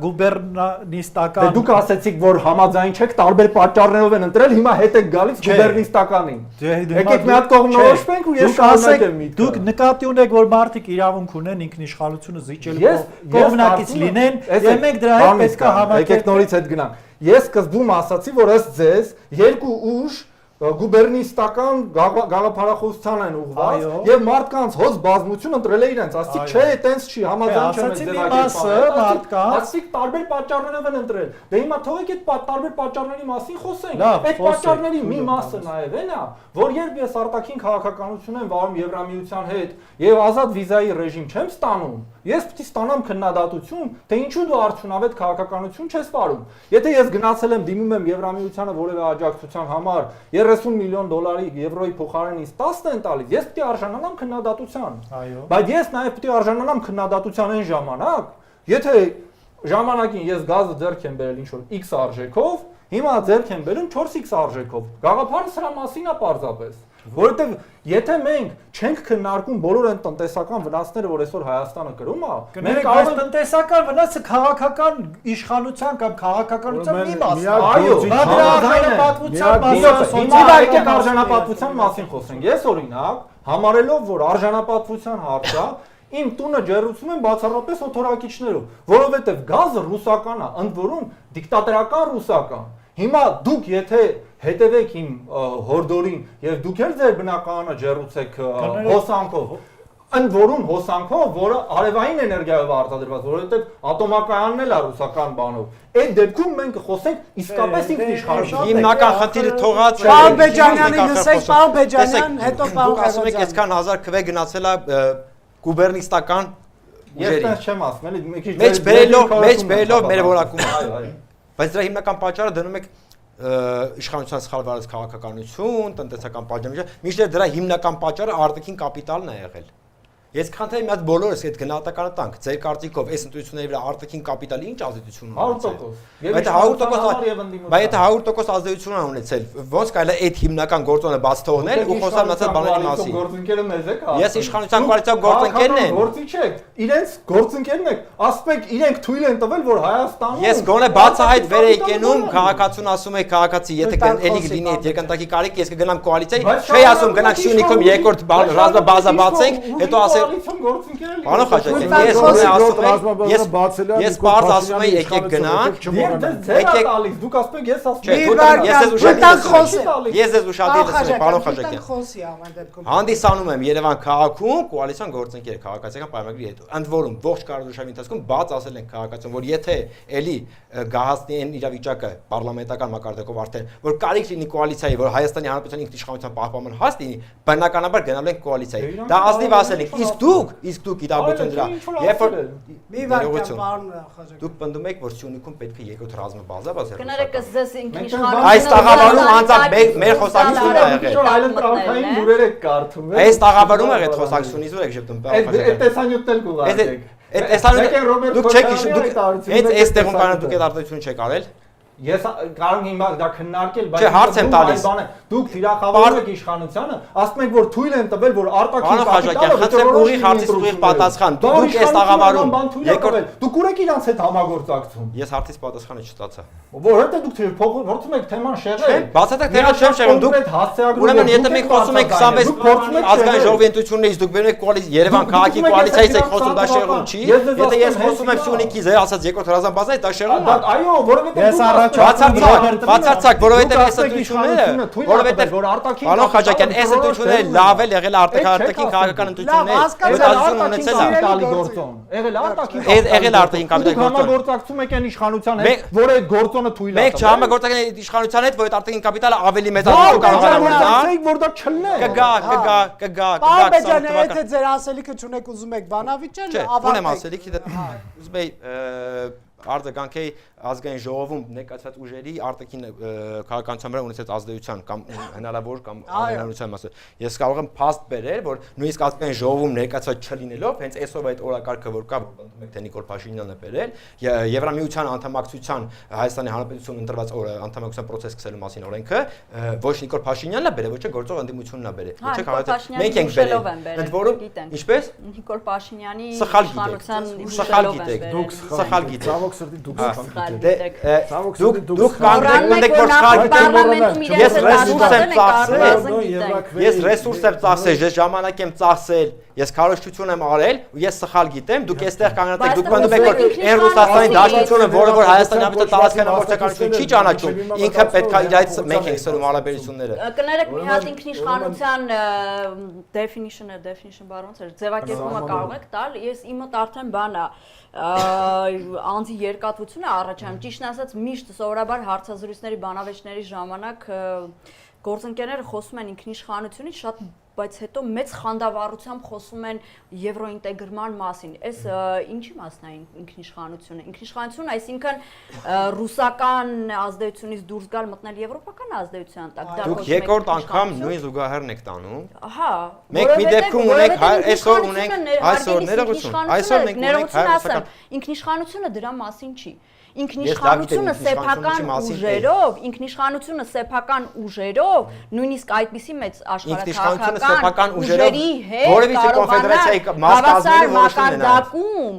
E: Գուբերնիստական։
F: Դե դուք ասեցիք, որ համաձայն չեք, տարբեր պատճառներով են ընտրել, հիմա հետ եք գալիս գուբերնիստականին։ Եկեք մի հատ կողմնորոշվենք ու ես շարունակեմ միտքը։
E: Դուք նկատի ունեք, որ մարդիկ իրավունք ունեն ինքնիշխանությունը զիջելու կողմնակից լինեն, եւ մենք դրա հետ պետք է համակերպենք։
F: Եկեք նորից հետ գնանք։ Ես սկզբում ասացի, որ ըստ ձեզ երկու ուժ գուբերնիստական գաղափարախոսության են ուղղված եւ մարդկանց հոց բազմություն ընտրել է իրենց, ասի չէ, այտենց չի, համաձայն չեմ ձևակերպել։ Ասիկ տարբեր պատճառներով են ընտրել։ Դե հիմա թողեք այդ տարբեր պատճառների մասին խոսենք։ Այդ պատճառների մի մասը նաեւ այն է, որ երբ ես արտաքին քաղաքականություն եմ վարում Եվրամիության հետ եւ ազատ վիզայի ռեժիմ չեմ ստանում, ես պետք է ստանամ քննադատություն, թե ինչու դու արդյունավետ քաղաքականություն չես վարում։ Եթե ես գնացել եմ դիմում եմ Եվրամիությանը որևէ աջակցության համար 30 միլիոն դոլարի եվրոյի փոխարեն ինձ 10 են տալիս, ես պետք է արժանանամ քննադատության։ Բայց ես նաև պետք է արժանանամ քննադատության այն ժամանակ, եթե ժամանակին ես գազը ձեռք եմ բերել ինչ-որ X արժեքով, հիմա ձեռք եմ բերում 4X արժեքով։ Գաղափարը սրա մասին է պարզապես։ Որովհետև եթե մենք չենք քննարկում բոլոր այն տնտեսական վնասները, որ այսօր Հայաստանը կրում է,
E: մենք կարող ենք տնտեսական վնասը քաղաքական իշխանության կամ քաղաքականության մի մասն է։
F: Այո,
E: արժանապատվության մասը,
F: հիմա եկեք արժանապատվության մասին խոսենք։ Ես օրինակ, համարելով որ արժանապատվության հարցը իմ տունը ջեռուցում են բացառապես օթորակիչներով, որովհետև գազը ռուսական է, ընդ որում դիկտատորական ռուսական։ Հիմա դուք եթե հետևեք իմ հորդորին եւ դուք էլ ձեր բնակարանը ջեռուցեք հոսանքով, ընդ որում հոսանքով, որը արևային էներգիայով արտադրված, որովհետեւ ատոմակայանն էլ է ռուսական բանով։ Այդ դեպքում մենք կխոսենք իսկապես ինքնիշխանություն։
C: Հիմնական խնդիրը թողած
A: է։ Պարոն Բեջանյանի լսեք, պարոն Բեջանյան, հետո պարոն
C: ասում եք այսքան հազար քվե գնացել է գուբերնիստական
F: ուժերի։ Ես չեմ ասում, էլի մի քիչ
C: մեջ բերելով մեր որակումը։ Այո։ Բայց դրա հիմնական պատճառը դնում եք իշխանության սխալ վարած քաղաքականություն, տնտեսական պատճառներ, միշտ դրա հիմնական պատճառը արտաքին կապիտալն է եղել։ Ես քանթեի մի հատ բոլորս այդ գնահատականը տանք, ձեր կարծիքով այս ընտրությունների վրա արտաքին կապիտալի ինչ ազդեցություն ունեցել։ 100%։ Բայց եթե 100% ազդեցություն ունեցել, ոնց կարելի է այդ հիմնական գործոնը բաց թողնել ու խոսալ մնացած բաների մասին։
F: Գործընկերը մեզ եք։
C: Ես իշխանության կոալիցիա գործընկերն եմ։
F: Գործիչ եք, իրենց գործընկերն եք, ասում եք իրենք թույլ են տվել, որ Հայաստանում
C: Ես գոնե բացահայտ վեր եկենում քաղաքացուն ասում եք քաղաքացի, եթե էլի լինի այդ երկընտակի կարիք, ես կգնամ կոալիցիայի, չի ասում գնանք Սյունիքում երկրորդ ռազմաբազա բացենք, հետո ասենք Պարոն Խաչատրյան, ես բարձ ասում եմ եկեք գնանք,
F: եկեք տալիս, դուք ասում եք ես ասում եմ
C: ես ես ուշադիր լսեմ, պարոն Խաչատրյան։ Հանդիսանում եմ Երևան քաղաքում կոալիցիոն գործընկեր քաղաքացիական պայմանագրի հետ։ Ընդ որում ողջ կառավարության ընթացքում բաց ասել են քաղաքացիոն, որ եթե էլի գահացնի այն իրավիճակը պարլամենտական մակարդակով արդեն, որ կարիք լինի կոալիցիայի, որ Հայաստանի Հանրապետության ինքնիշխանության պահպանման հաստ լինի, բնականաբար գնալու ենք կոալիցիայի։ Դա ազնիվ ասել ենք, իսկ դուք իրավություն դրա, երբ որ
A: մի վարքան պարոն Խաչատրյան,
C: դուք պնդում եք, որ Սյունիքում պետք է երկրորդ ռազմաբազա բացել։
B: Կներեք ձեզ ինքնիշխանություն։
C: Այս տաղավարում անձամբ մեր խոսակցությունն է եղել։
F: Այլընտրանքային լուրեր եք կարդում։
C: Այս տաղավարում եք այդ խոսակցությունից ու եք շփվում, պարոն Խաչատրյան։
F: Այդ տեսանյութն էլ կուղարկեք։
C: Դուք չեք հենց այստեղում կանոն դուք այդ արտադրություն չեք արել։
F: Ես կարող եմ հիմա դա քննարկել,
C: բայց հարց եմ տալիս։
F: Դուք թիրախավորում եք իշխանությանը, ասում եք որ թույլ են տվել, որ արտաքին
C: կապիտալը խնդրեմ ուղիղ հարցից ուղիղ պատասխան։ Դուք այս տաղավարում
F: երկրորդ դուք ուրեք իրանց հետ համագործակցում։
C: Ես հարցից պատասխանը չստացա։
F: Որովհետեւ դուք փորձում եք թեման շեղել։
C: Բացատրեք թեման չեմ շեղում, դուք ուրեմն եթե մենք խոսում ենք 26 ազգային ժողովի ընտրություններից դուք բերում եք Երևան քաղաքի կոալիցիայից եք խոսում, դա շեղում չի։ Եթե ես խոսում եմ Սյունիքի ձեր ասած երկրորդ հրազամբազից, դա շեղում է։
F: Այո, որովհետեւ
C: Բացարձակ, որովհետև այս ընտրությունները, որովհետև
F: որ արտաքին
C: Պարոն Խաչակյան, այս ընտրությունները լավ էլ եղել արտաքին քաղաքական ընտրություններ, մտածություն ունեցել է
F: կապիտալի գործոն։ Եղել արտաքին
C: եղել արտաքին կապիտալի գործոն։
F: Համագործակցում եք այն իշխանության հետ, որ այդ գործոնը թույլ է։
C: Մենք չհամագործակցում ենք իշխանության հետ, որ այդ արտաքին կապիտալը ավելի մեծացում կարողանա ունենալ։
F: Որ դա չլներ։
C: Կգա։
A: Պարոն Բեջան, եթե ձեր ասելիքը չունեք ուզում եք բանավիճել,
C: ավարտեք։ Ունեմ ասելիքի, ուզում եի արձագանքեի ազգային ժողովում ներկայացված ուժերի արտաքին քաղաքականության վրա ունեցած ազդեցության կամ հնարավոր կամ անհնարավորության մասը։ Ես կարող եմ փաստ բերել, որ նույնիսկ ազգային ժողովում ներկայացված չլինելով, հենց այսօր այդ օրակարգը որ կա, ընդդեմ եք թե Նիկոլ Փաշինյանը բերել, Եվրամիության անդամակցության Հայաստանի Հանրապետություն ընտրված անդամակցության process սկսելու մասին օրենքը, ոչ Նիկոլ Փաշինյանն է բերել, ոչ գործող ընդդիմությունն է բերել։ Ոչ քաղաքացի։ Մենք ենք բերել։ Ընդ որում, ինչպես
B: Նիկոլ Փաշինյանի
C: իշխանության սխալ գիտեք, դուք սխալ գիտեք։ Դուք կանգնեք որ սխալ գիտեք, ես ռեսուրս եմ ծախսել, ես ժամանակ եմ ծախսել, ես քարոզչություն եմ արել ու ես սխալ գիտեմ, դուք այստեղ կանգնած եք, դուք մտնում եք որ այն Ռուսաստանի դաշնությունը, որը որ Հայաստանի ապետը տարածքային ամբողջականություն չի ճանաչում, ինքը պետք է իրայից մենք ենք սրում հարաբերությունները։
B: Կներեք մի հատ ինքնիշխանության definition բառոնց էր, ձևակերպումը կարող եք տալ, ես իմդ արդեն բան է անձի երկատվությունը առաջանում, ճիշտն ասած միշտ սովորաբար հարցազրույցների բանավեճների ժամանակ գործընկերները խոսում են ինքնիշխանությունից շատ, բայց հետո մեծ խանդավառությամբ խոսում են եվրոինտեգրման մասին։ Այս ինչի մասն է ինքնիշխանությունը։ Ինքնիշխանությունը, այսինքն ռուսական ազդեցությունից դուրս գալ մտնել եվրոպական ազդեցության տակ։
C: Դուք երկրորդ անգամ նույն զուգահեռն եք տանում։
B: Հա։
C: Մենք մի դեպքում ունենք այսօր ունենք այսօր ներողություն։ Այսօր մենք ունենք հայ
B: ինքնիշխանությունը դրա մասին չի։ Ինքնիշխանությունը սեփական ուժերով, նույնիսկ այդպիսի մեծ աշխարհակաղակական ուժերի հետ հավասար մակարդակում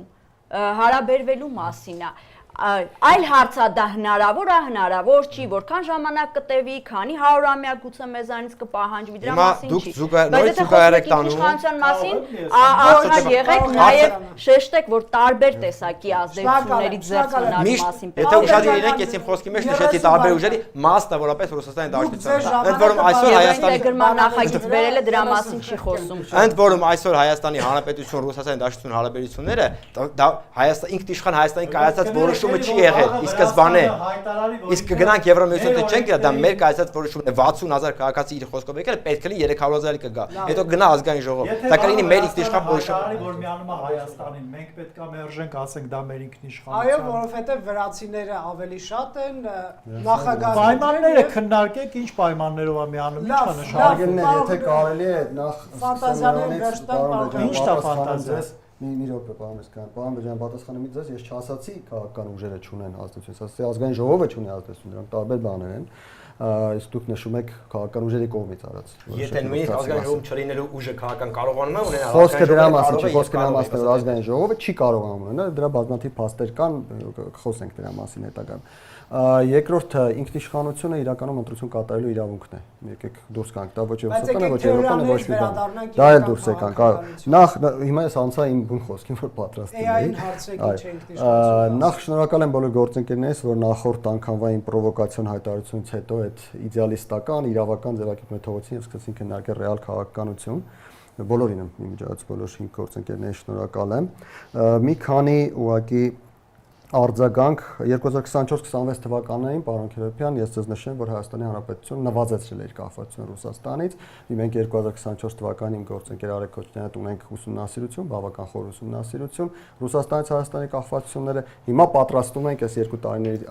B: հարաբերվելու մասին է։ Այլ հարցա դա հնարավոր է, հնարավոր չի, որքան ժամանակ կտևի, քանի 100-ամյակ գուցե մեզանից կպահանջվի, դրա մասին չի։ Բայց եթե խոսենք ինքնիշխանության մասին, ահա եղեք նաև շեշտեք, որ տարբեր տեսակի ազդեցությունների ձեռքբերումի մասին
C: պետք է։ Եթե ուշադիր լինենք, ես իմ խոսքի մեջ նշեցի տարբեր ուժերի մասնավորապես Ռուսաստանի Դաշնությունն։ Ընդ որում այսօր Հայաստանի
B: ինտեգրման նախագիծ բերելը դրա մասին չի խոսում։
C: Ընդ որում այսօր Հայաստանի Հանրապետություն Ռուսաստանի Դաշնություն հարաբերությունները դա Հայաստան ինքնիշխան Հայաստանի կայացած որոշում չի եղել, ի սկզբանե։ Իսկ կգնանք Եվրամիություն չենք գա, դա մեր կայացած որոշումն է 60000 քաղաքացի իր խոսքով եկել, պետք է լինի 300,000-ը կգա։ Հետո գնա ազգային ժողով։ Դա կլինի մեր ինքնիշխան որոշում։
E: Որ միանում է Հայաստանին, մենք պետք է մերժենք, ասենք դա մեր ինքնիշխանություն։
A: Այո, որովհետև վրացիները ավելի շատ են, նախագահ
E: պայմանները քննարկեք, ինչ պայմաններով է միանում, ինչա նշանակելն
G: է, եթե կարելի է նախ
A: ֆանտազիաներ վերջտան,
E: ինչ է ֆանտազիա։
G: Մի րոպե, պարոն Բեջան, պատասխանեմ ձեզ, ես չասացի քաղաքական ուժերը չունեն ազդեցություն, ասացի ազգային ժողովը չունի ազդեցություն, դրանք տարբեր բաներ են, իսկ դուք նշում եք քաղաքական ուժերի կողմից արած։
C: Եթե նույնիսկ ազգային ժողովում չլինելու ուժը քաղաքական կարողանում է ունենալ,
G: խոսքը դրա մասին չի, խոսքը դրա մասին է, որ ազգային ժողովը չի կարողանում ունենալ, դրա բազմաթիվ փաստեր կան, խոսենք դրա մասին հետագայում։ Երկրորդը ինքնիշխանությունը իրականում ընտրություն կատարելու իրավունքն է։ Եկեք դուրս գանք, դա ոչ Եվրոպան է, ոչ Եվրոպան է, ոչ մի բան։ Դա էլ դուրս եկանք։ Նախ հիմա ես անցա իմ բուն խոսքին, որ պատրաստ եմ։ Նախ շնորհակալ եմ բոլոր գործընկերներից, որ նախորդ անգամվային պրովոկացիոն հայտարարությունից հետո այդ իդեալիստական, իրավական ձևակերպ թողեցին եւ սկսեցին քննարկել ռեալ քաղաքականություն։ Բոլորին եմ իմիջիայից բոլոր 5 գործընկերներին շնորհակալ եմ։ Մի քանի ուղղակի արձագանք 2024-26 թվականներին, պարոն Քերոբյան, ես ձեզ նշեմ, որ Հայաստանի Հանրապետությունը նվազեցրել է իր կախվածությունը Ռուսաստանից։ Մենք 2024 թվականին գործընկեր Արեգ Քոչարյանի հետ ունենք ուսումնասիրություն, բավական խոր ուսումնասիրություն Ռուսաստանից Հայաստանի կախվածությունները։ Հիմա պատրաստում ենք այս 2 տարիների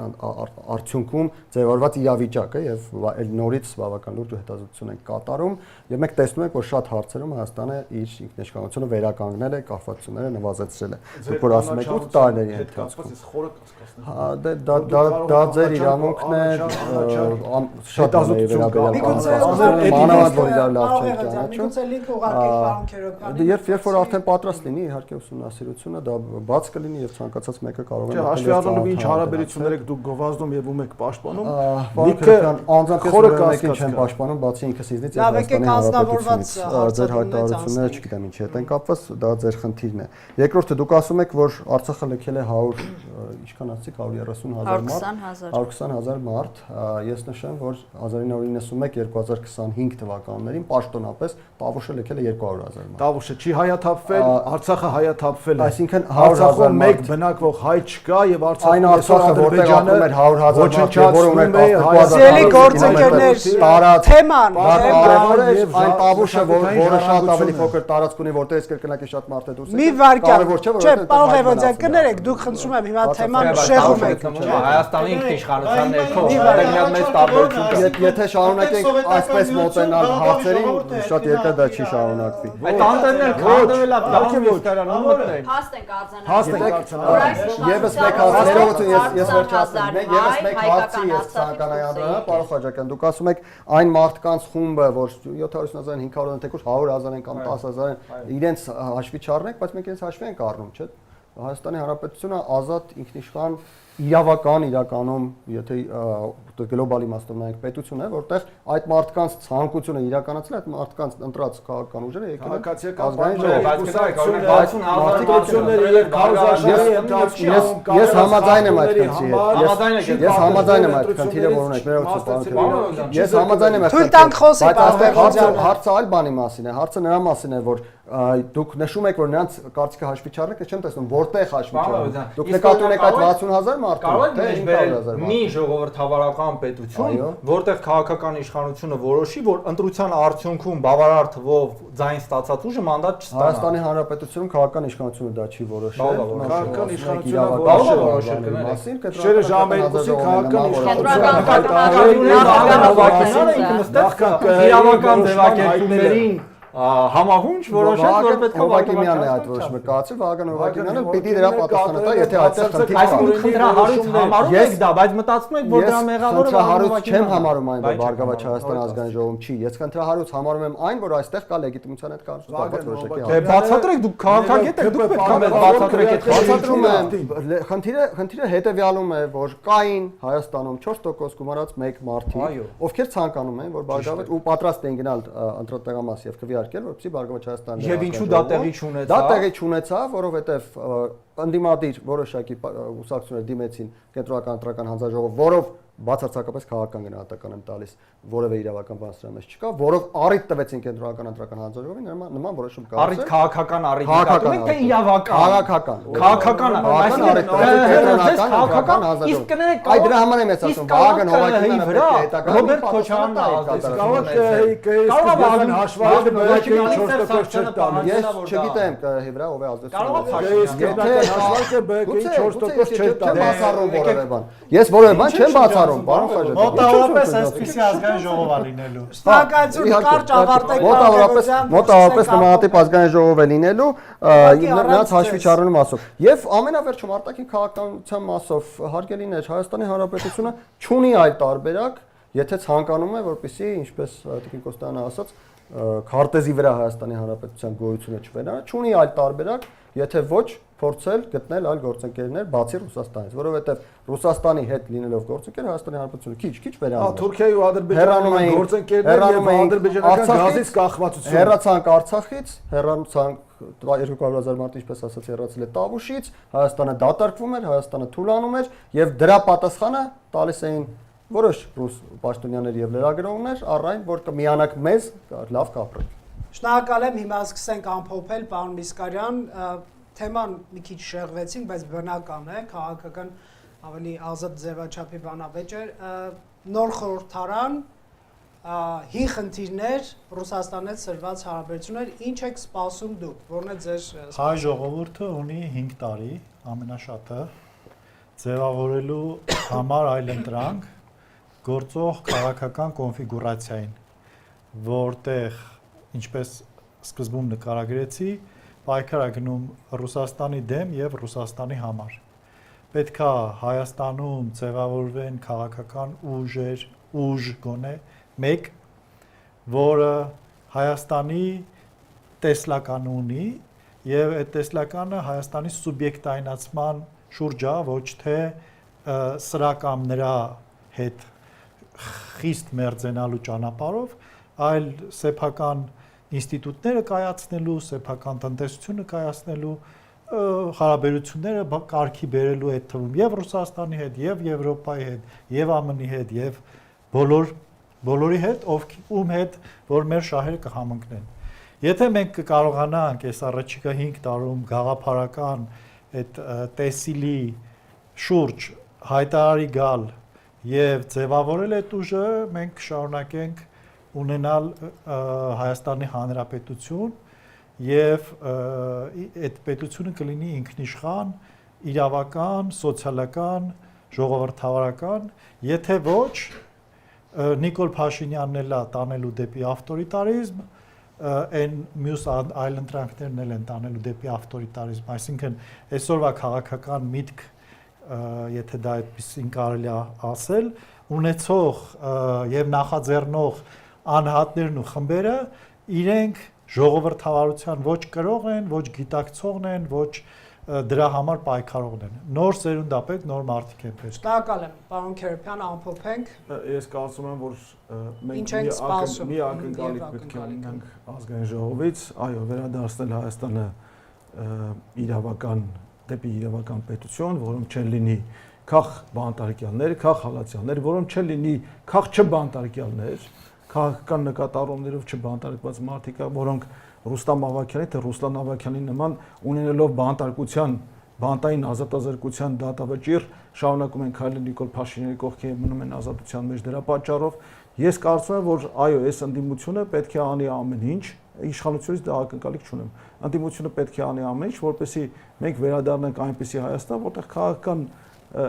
G: արդյունքում ձևավորված իրավիճակը եւ նորից բավական լուրջ հետազոտություն ենք կատարում եւ մենք տեսնում ենք, որ շատ հարցերում Հայաստանը իր ինքնիշխանությունը վերականգնել է, կախվածությունները նվազեցրել է։ Դուք որ ասում եք 8 տարիների ընթացքում խորը դա ձեր իրավունքն է, շատ բաների վերաբերյալ մանավանդ որ իրար լավ չեք ճանաչում։
A: Միգուցե լինք ուղարկեք պարոն Քերոբյանին։
G: Երբ որ արդեն պատրաստ լինի, իհարկե ուսումնասիրությունը դա բաց կլինի եւ ցանկացած մեկը կարող է
D: հաշվի առնելով ինչ հարաբերություններ եք դուք գովազդում եւ ում եք պաշտպանում։
G: Լիքը անձամբ խորը մեկին չեն պաշտպանում, բացի ինքս իզնից եւ ձեր հայտարարությունները չգիտեմ ինչի հետ են կապված, դա ձեր խնդիրն է։ Երկրորդը դուք ասում եք, որ Արցախը լքել է 100 ինչքան ասացիք 130,000 մարդ, ես նշեմ, որ 1991-2025 թվականներին պաշտոնապես Տավուշը լքել է 200,000 մարդ։
D: Տավուշը չի հայաթափվել, Արցախը հայաթափվել է։
G: Այսինքն
D: 100,000 մեկ բնակվող հայ չկա եւ
G: Այն Արցախը որտեղ ապրում էր 100,000 որը ուներ
A: 12 գործընկերներ թեման
G: կարևոր է այն Տավուշը, որը շատ ավելի փոքր տարածք ունի, որտեղից կրկնակի շատ մարդ է դուրս եկել։
A: մի վարքյան, չէ, պարոն Ղևոնդյան, կներեք, դուք խնդրում եմ հիմա թեման շեղում եք։
F: Հայաստանի ինքնիշխանության ներքո այդտեղ մեծ տարբերություն կա։
G: Եթե շարունակենք այսպես մոտենալ հարցերին, շատ երկար դա չի շարունակվի։
F: Այդ անտերն էլ քանդվել է, դրանք ոչ կարան մտնեն։
B: Հաստ ենք արձանագրել։
G: Եվս մեկ հարցերով ես վերջացնում եմ, եվս մեկ հարցի ես ցանկանայի անդրանալ, պարոն Խաչատյան, դուք ասում եք այն մարդկանց խումբը, որ 700,000, 500,000 թեկուզ 100,000 կամ 10,000 իրենց հաշվի չառնենք, բայց մենք իրենց հաշվի ենք առնում, չէ՞։ Հայաստանի Հանրապետությունը ազատ ինքնիշխան իրավական իրականում, եթե գլոբալ իմաստով նայենք պետություն է, որտեղ այդ մարդկանց ցանկությունը իրականացնել, այդ մարդկանց ընտրած քաղաքական ուժերը եկել են Ես համաձայն եմ այդ խնդրի հետ։ Ես համաձայն եմ այդ խնդիրը, որ ունեք ներողություն։ Ես համաձայն եմ այդ խնդրի։ Բայց հարցը այլ բանի մասին է։ Հարցը նրա մասին է, որ դուք նշում եք, որ նրանց կարծիքը հաշվի չառնեք, ես չեմ տեսնում որտեղ հաշվի չառնեք։ Դուք նկատի ունեք այդ 60,000 մարդու, թե 500,000
F: մի ժողովրդավարական պետություն, որտեղ քաղաքական իշխանությունը որոշի, որ ընտրության արդյունքում բավարար թվով ձայն ստացած ուժը մանդատ չստանա։
G: Հայաստանի Հանրապետությունում քաղաքական իշխանությունը դա չի որոշել։
D: Քաղաքական իշխանությունը
G: որոշել։
D: Շերը ժամը 2-ին քաղաքական
F: իրավական ձևակերպումներին համահունչ որոշել, որ պետք է
G: Վակիմյանն է այդ որոշումը կայացրել, Վահագն Վակիմյանը պիտի դրա պատասխանը տա, եթե այդտեղ խնդիր
F: այսինքն խնդրահարույց համարում եք դա, բայց մտածում եք, որ դրա մեղավորը
G: խնդրահարույց չեմ համարում այն, որ Բարգավաճ Հայաստան ազգային ժողովում չի։ Ես խնդրահարույց համարում եմ այն, որ այստեղ կա լեգիտիմության հետ կապված որոշակի
F: Դե բացատրեք, դուք քաղաքագետ եք, դուք պետք է բացատրեք այդ
G: բացատրում եմ։ Խնդիրը հետեւյալում է, որ կային Հայաստանում 4% գումարած մեկ մարդիկ, ովքեր ցանկանում են, որ Բարգավաճ ու պատրաստ են գնալ ընտրատեղամաս եւ քվեարկել, որպեսզի Բարգավաճ Հայաստանը
F: Եվ ինչու դա տեղի չունեցավ։
G: Դա տեղի չունեցավ, որովհետեւ ընդդիմադիր որոշակի ուսակցություններ դիմեցին կենտրոնական ընտրական հանձնաժողով, որով բացարձակապես քաղաքական գնահատական եմ տալիս, որևէ իրավական բան սրա մեջ չկա, որով առիթ տվեցին կենտրոնական ընտրական հանձնաժողովին, նման որոշում կա։
F: Առիթ քաղաքական առիթ կատում եք, թե իրավական։
G: Քաղաքական առիթ, քաղաքական հանձնաժողով։
F: Իսկ կներեք,
G: այդ դրա համար եմ ես ասում, Վահագն Հովակիմյանը պետք է հետագա
F: Ռոբերտ Քոչարյանն
D: Կարող հաշվարկը բնակի 4% չէ տալու։
G: Ես չգիտեմ վրա ով է ազդեցությունը։ Ես որևէ բան չեմ բացառում, պարոն Խաչատյան։
E: Մոտավորապես այսպիսի ազգային ժողով է լինելու։
A: Շնորհակալություն, կարճ ավարտեք։
G: Մոտավորապես նմանատիպ ազգային ժողով է լինելու, նրանց հաշվի չառնում ասով։ Եվ ամենավերջում արտաքին քաղաքականության մասով հարգելիներ, Հայաստանի Հանրապետությունը չունի այլ տարբերակ, եթե ցանկանում է, որպեսզի, ինչպես Տիկին Կոստյանը ասաց, քարտեզի վրա Հայաստանի Հանրապետության գոյությունը չվերանա, չունի այլ տարբերակ, եթե ոչ փորձել գտնել այլ գործընկերներ բացի Ռուսաստանից, որովհետև Ռուսաստանի հետ լինելով գործընկեր Հայաստանի Հանրապետությունը քիչ վերանում է։
D: Թուրքիայի ու Ադրբեջանի գործընկերներ եւ ադրբեջանական գազից կախվածություն։
G: Հեռացանք Արցախից, հեռացանք 200,000 մարդ, ինչպես ասացի, հեռացել է Տավուշից, Հայաստանը դատարկվում էր, Հայաստանը թուլանում էր եւ դրա պատասխանը տալիս էին որոշ ռուս պաշտոնյաներ եւ լրագրողներ, առայն որ կմիանաք մեզ, լավ կապրենք։
A: Շնորհակալ եմ, հիմա սկսենք ամփոփել, պարոն Միսկարյան, թեման մի քիչ շեղվեցին, բայց բնական է, քաղաքական ավելի ազատ ձևաչափի բանավեճ է, նոր խորհրդարան, հին խնդիրներ, Ռուսաստանի հետ սրված հարաբերություններ, ինչ եք սպասում դուք, որն է ձեր
E: հայ ժողովուրդը ունի 5 տարի, ամենաշատը, ձևավորելու համար այլընտրանք գործող քաղաքական կոնֆիգուրացիային, որտեղ ինչպես սկզբում նկարագրեցի, պայքար է գնում Ռուսաստանի դեմ եւ Ռուսաստանի համար։ Պետք է Հայաստանում ձևավորվեն քաղաքական ուժ գոնե մեկ, որը Հայաստանի տեսլականը ունի եւ այդ տեսլականը Հայաստանի սուբյեկտայնացման շուրջ է, ոչ թե սրա կամ նրա հետ խիստ մերձենալու ճանապարհով, այլ սեփական ինստիտուտները կայացնելու, սեփական տնտեսությունը կայացնելու, հարաբերությունները կարգի բերելու այդ թվում եւ Ռուսաստանի հետ, եւ Եվրոպայի հետ, եւ ԱՄՆ-ի հետ, եւ բոլորի հետ, ում հետ, որ մեր շահերը կհամընկնեն։ Եթե մենք կկարողանանք այս առաջիկա 5 տարում գաղափարական այդ տեսիլի շուրջ հայտարարի գալ եւ ձևավորել այդ ուժը, մենք կշարունակենք ունենալ Հայաստանի Հանրապետություն եւ այդ պետությունը կլինի ինքնիշխան, իրավական, սոցիալական, ժողովրդավարական, եթե ոչ Նիկոլ Փաշինյանն էլ տանելու դեպի ավտորիտարիզմ, այն մյուս այլընտրանքներն էլ են տանելու դեպի ավտորիտարիզմ, այսինքն այսօրվա քաղաքական միտք, եթե դա այդպեսին կարելի է ասել, ունեցող եւ նախաձեռնող անհատներն ու խմբերը իրենք ժողովրդավարության ոչ կրողն են, ոչ գիտակցողն են, ոչ դրա համար պայքարողն են։ Նոր սերունդ է պետք, նոր մարդիկ են պետք։
A: Շնորհակալ եմ, պարոն Քերոբյան, ամփոփենք։
D: Ես կարծում եմ, որ
A: Ինչ ենք սպասում
D: մի ակնկալիք պետք է ունենանք ազգային ժողովից, այո, վերադարձնել Հայաստանը իրավական դեպի իրավական պետություն, որում չեն լինի քաղ բանտարկյալներ, քաղ հալածյալներ, որում չեն լինի քաղ չբանտարկյալներ, քաղաքական նկատառումներով չբանտարկված մարդիկ, որոնք Ռուստամ Ավագյանի թե Ռուսլան Ավագյանի նման ունենելով բանտարկության, բանտային ազատազրկության դատավճիռ շարունակում են քայլել Նիկոլ Փաշինյանի կողքին եւ մնում են ազատության մեջ դրա պատճառով։ Ես կարծում եմ, որ այո, այս ընդդիմությունը պետք է անի ամեն ինչ, իշխանությունից դա ակնկալիք չունեմ։ Ընդդիմությունը պետք է անի ամեն ինչ, որպեսզի մենք վերադառնանք այնպիսի Հայաստան, որտեղ քաղաքական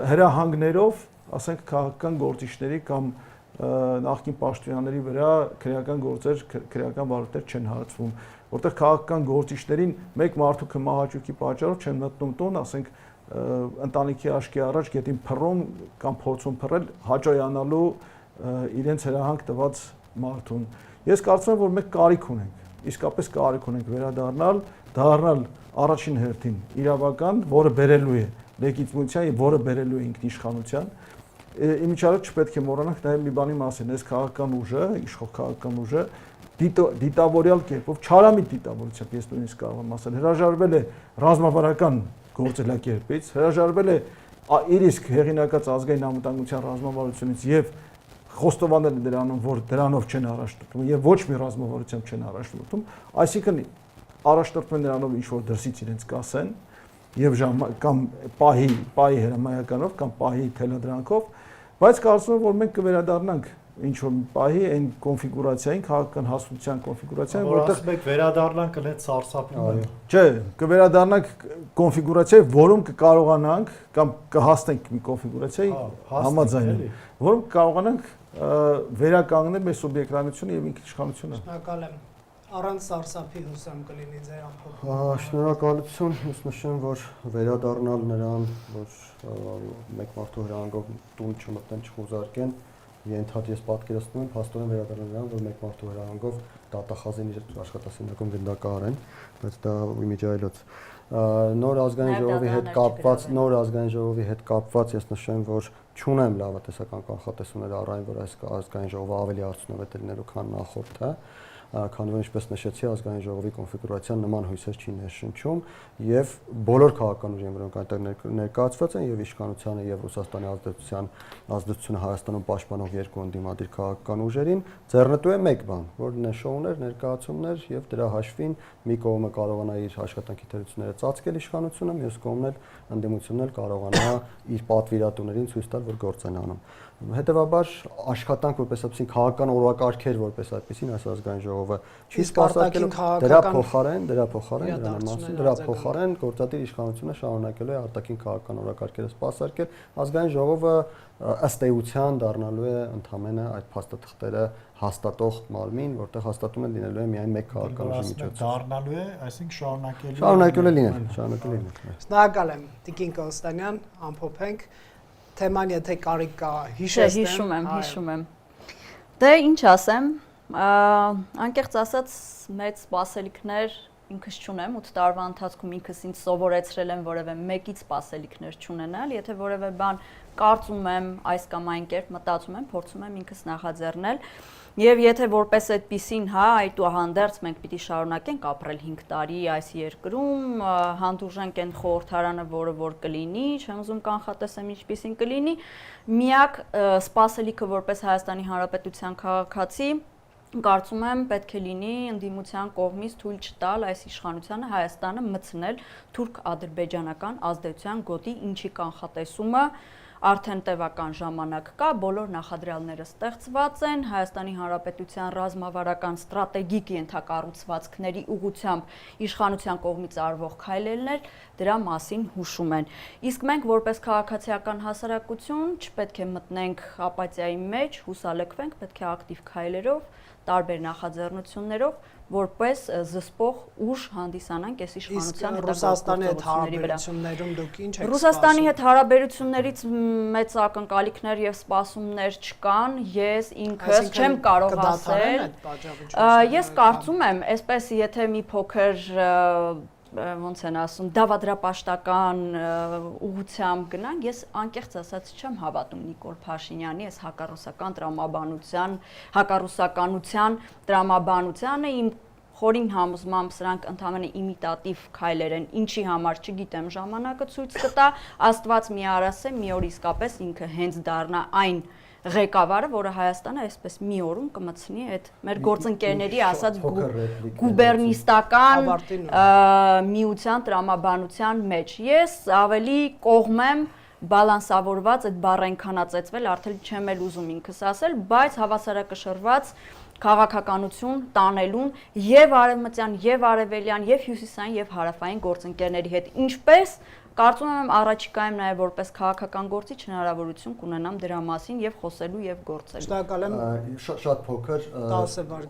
D: հրահանգներով, ասենք քաղաքական գործիչների կամ նախկին պաշտոնյաների վրա քրեական գործեր, քրեական վարույթներ չեն հարցվում, որտեղ քաղաքական գործիչներին մեկ մարդու կմահաճուկի պատճառով չեն մտնում տուն, ասենք ընտանիքի աչքի առաջ գետին փռում կամ փորձում փռել հաճոյանալու իրենց հրահանգ տված մարդուն։ Ես կարծում եմ, որ մենք կարիք ունենք, իսկապես կարիք ունենք դառնալ առաջին հերթին իրավական, որը բերելու է լեգիտիմության եւ որը բերելու է ինքնիշխանության։ Իմիջիայլոց չպետք է մոռանանք նաև մի բանի մասին, այս քաղաքական ուժը, իշխող քաղաքական ուժը դիտավորյալ կերպով, չարամիտ դիտավորությամբ ես նույնիսկ կարող եմ ասել, հրաժարվել է ռազմավարական գործելակերպից, հրաժարվել է իր իսկ հեղինակած ազգային անվտանգության ռազմավարությունից եւ խոստովանել է դրանով, որ դրանով չեն առաջնորդվում եւ ոչ մի ռազմավարությամբ չեն առաջնորդվում, այսինքն առաջնորդվում են դրանով ինչ որ դրսից իրենց կասեն եւ կամ պահի հրամայականով կամ պահի թելադրանքով, բայց կարծում եմ, որ մենք կվերադառնանք ինչ որ պահի այն կոնֆիգուրացիային, քաղաքական հասունության կոնֆիգուրացիային, որտեղ
E: մենք վերադառնանք կլեց սարսափում։
D: Չէ, կվերադառնանք կոնֆիգուրացիայի, որում կկարողանանք կամ կհասնենք մի կոնֆիգուրացիայի համաձայնել, որում կկարողանանք վերականգնել մեր սուբյեկտանությունը եւ ինքնիշխանությունը։
A: Շնորհակալ եմ։ Առանց սարսափի հուսամ կլինի ձեր ամփոփումը։
G: Շնորհակալություն, ես նշեմ, որ վերադառնալ նրան, որ մեկ մարդու հրահանգով տուն չմտնեն, չխոզարկեն, ենթադ ես պատկերացնում եմ, փաստորեն վերադառնալ նրան, որ մեկ մարդու հրահանգով դատախազին իր աշխատասենյակում գնդակահարեն, բայց դա իմիջիայլոց։ Նոր ազգային ժողովի հետ կապված ես նշեմ, որ չունեմ լավատեսական կանխատեսումներ առ այն, որ այս ազգային ժողովը ավելի արդյունավետ լինելու քան նախորդը։ քանի որ ինչպես նշեցի, ազգային ժողովի կոնֆիգուրացիան նման հույսեր չի ներշնչում եւ բոլոր քաղաքական ուժերը, որոնք այնտեղ ներկայացված են եւ իշխանությանը եւ Ռուսաստանի ազդեցությունը Հայաստանում պաշտպանող երկու ընդդիմադիր քաղաքական ուժերին ձեռնտու է մեկ բան, որ նշողներ, ներկայացումներ եւ դրա հաշվին մի կողմը կարողանա իր աշխատանքի թերությունները ծածկել իշխանությունը, մյուս կողմն էլ ընդդիմությունն էլ կարողանա իր պատվիրատուներին ցույց տալ, որ գործ են անում։ Հետևաբար աշխատանք որպես այդպեսին քաղաքական օրակարգեր որպես այդպեսին այս ազգային ժողովը չի սպասարկելու դրա փոխարեն գործադիր իշխանությունը շարունակելու է արտաքին քաղաքական օրակարգերը սպասարկել ազգային ժողովը ըստ էության դառնալու է ընդհանրապես այդ փաստաթղթերը հաստատող մարմին, որտեղ հաստատում են լինելու է միայն մեկ քաղաքական ուժի միջոցով։
E: Դառնալու է, այսինքն
G: շարունակելու է լինել։
A: Շնորհակալ եմ Տիկին Կոստանյան, ամփոփենք թեման, եթե կարիք կա, հիշում
B: եմ։ Դե ինչ ասեմ, անկեղծ ասած մեծ սպասելիքներ ինքս չունեմ, 8 տարվա ընթացքում ինքս ինձ սովորեցրել եմ որևէ մեկից սպասելիքներ չունենալ, եթե որևէ բան կարծում եմ, այս կամ այն կերպ մտածում եմ, փորձում եմ ինքս նախաձեռնել, եւ եթե որպես այդպիսին, հա, այդուհանդերձ մենք պիտի շարունակենք ապրել 5 տարի այս երկրում, հանդուրժենք այն խորհրդարանը, որը որ կլինի, չեմ ուզում կանխատեսեմ ինչպիսին կլինի, միակ սպասելիքը որպես Հայաստանի Հանրապետության քաղաքացի կարծում եմ պետք է լինի ընդդիմության կողմից թույլ չտալ այս իշխանությանը Հայաստանը մտցնել թուրք-ադրբեջանական ազդեցության գոտի, ինչի կանխատեսումը արդեն տևական ժամանակ կա, բոլոր նախադրյալները ստեղծված են, Հայաստանի Հանրապետության ռազմավարական ստրատեգիկ ենթակառուցվածքների ուղղությամբ իշխանության կողմից արվող քայլերներ դրա մասին հուշում են։ Իսկ մենք որպես քաղաքացիական հասարակություն չպետք է մտնենք ապաթիայի մեջ, հուսալքվենք, պետք է ակտիվ քայլերով, տարբեր նախաձեռնություններով, որպես զսպող ուժ հանդիսանանք այս իշխանության
A: Ռուսաստանի հետ հարաբերություններում դուք ինչ եք սպասում։
B: Ռուսաստանի հետ հարաբերություններից մեծ ակնկալիքներ եւ սպասումներ չկան, ես ինքս չեմ կարող ասել։ Ես կարծում եմ, այսպես եթե մի փոքր ոնց են ասում, դավադրապաշտական ուղղությամբ գնանք, ես անկեղծ ասած չեմ հավատում Նիկոլ Փաշինյանի այս հակառուսականության տրամաբանությանը, իմ խորին համոզմամբ սրանք ընդհանրապես իմիտատիվ քայլեր են, ինչի համար չգիտեմ, ժամանակը ցույց կտա, Աստված մի արասե, մի օր իսկապես ինքը հենց դառնա այն ղեկավարը, որը Հայաստանը այսպես մի օրում կմցնի այդ մեր գործընկերների ասած գուբերնիստական միության տրամաբանության մեջ։ Ես ավելի կողմ եմ բալանսավորված այդ բառը այնքանացեցվել, արդեն չեմ էլ ուզում ինքս ասել, բայց հավասարակշռված քաղաքականություն տանելուն եւ արևմտյան, եւ արևելյան, եւ հյուսիսային, եւ հարավային գործընկերների հետ, ինչպես կարծում եմ առաջիկայում նաև որպես քաղաքական գործիչ հնարավորություն կունենամ դրա մասին եւ խոսելու եւ գործելու։
A: Շնորհակալ եմ։
G: Շատ փոքր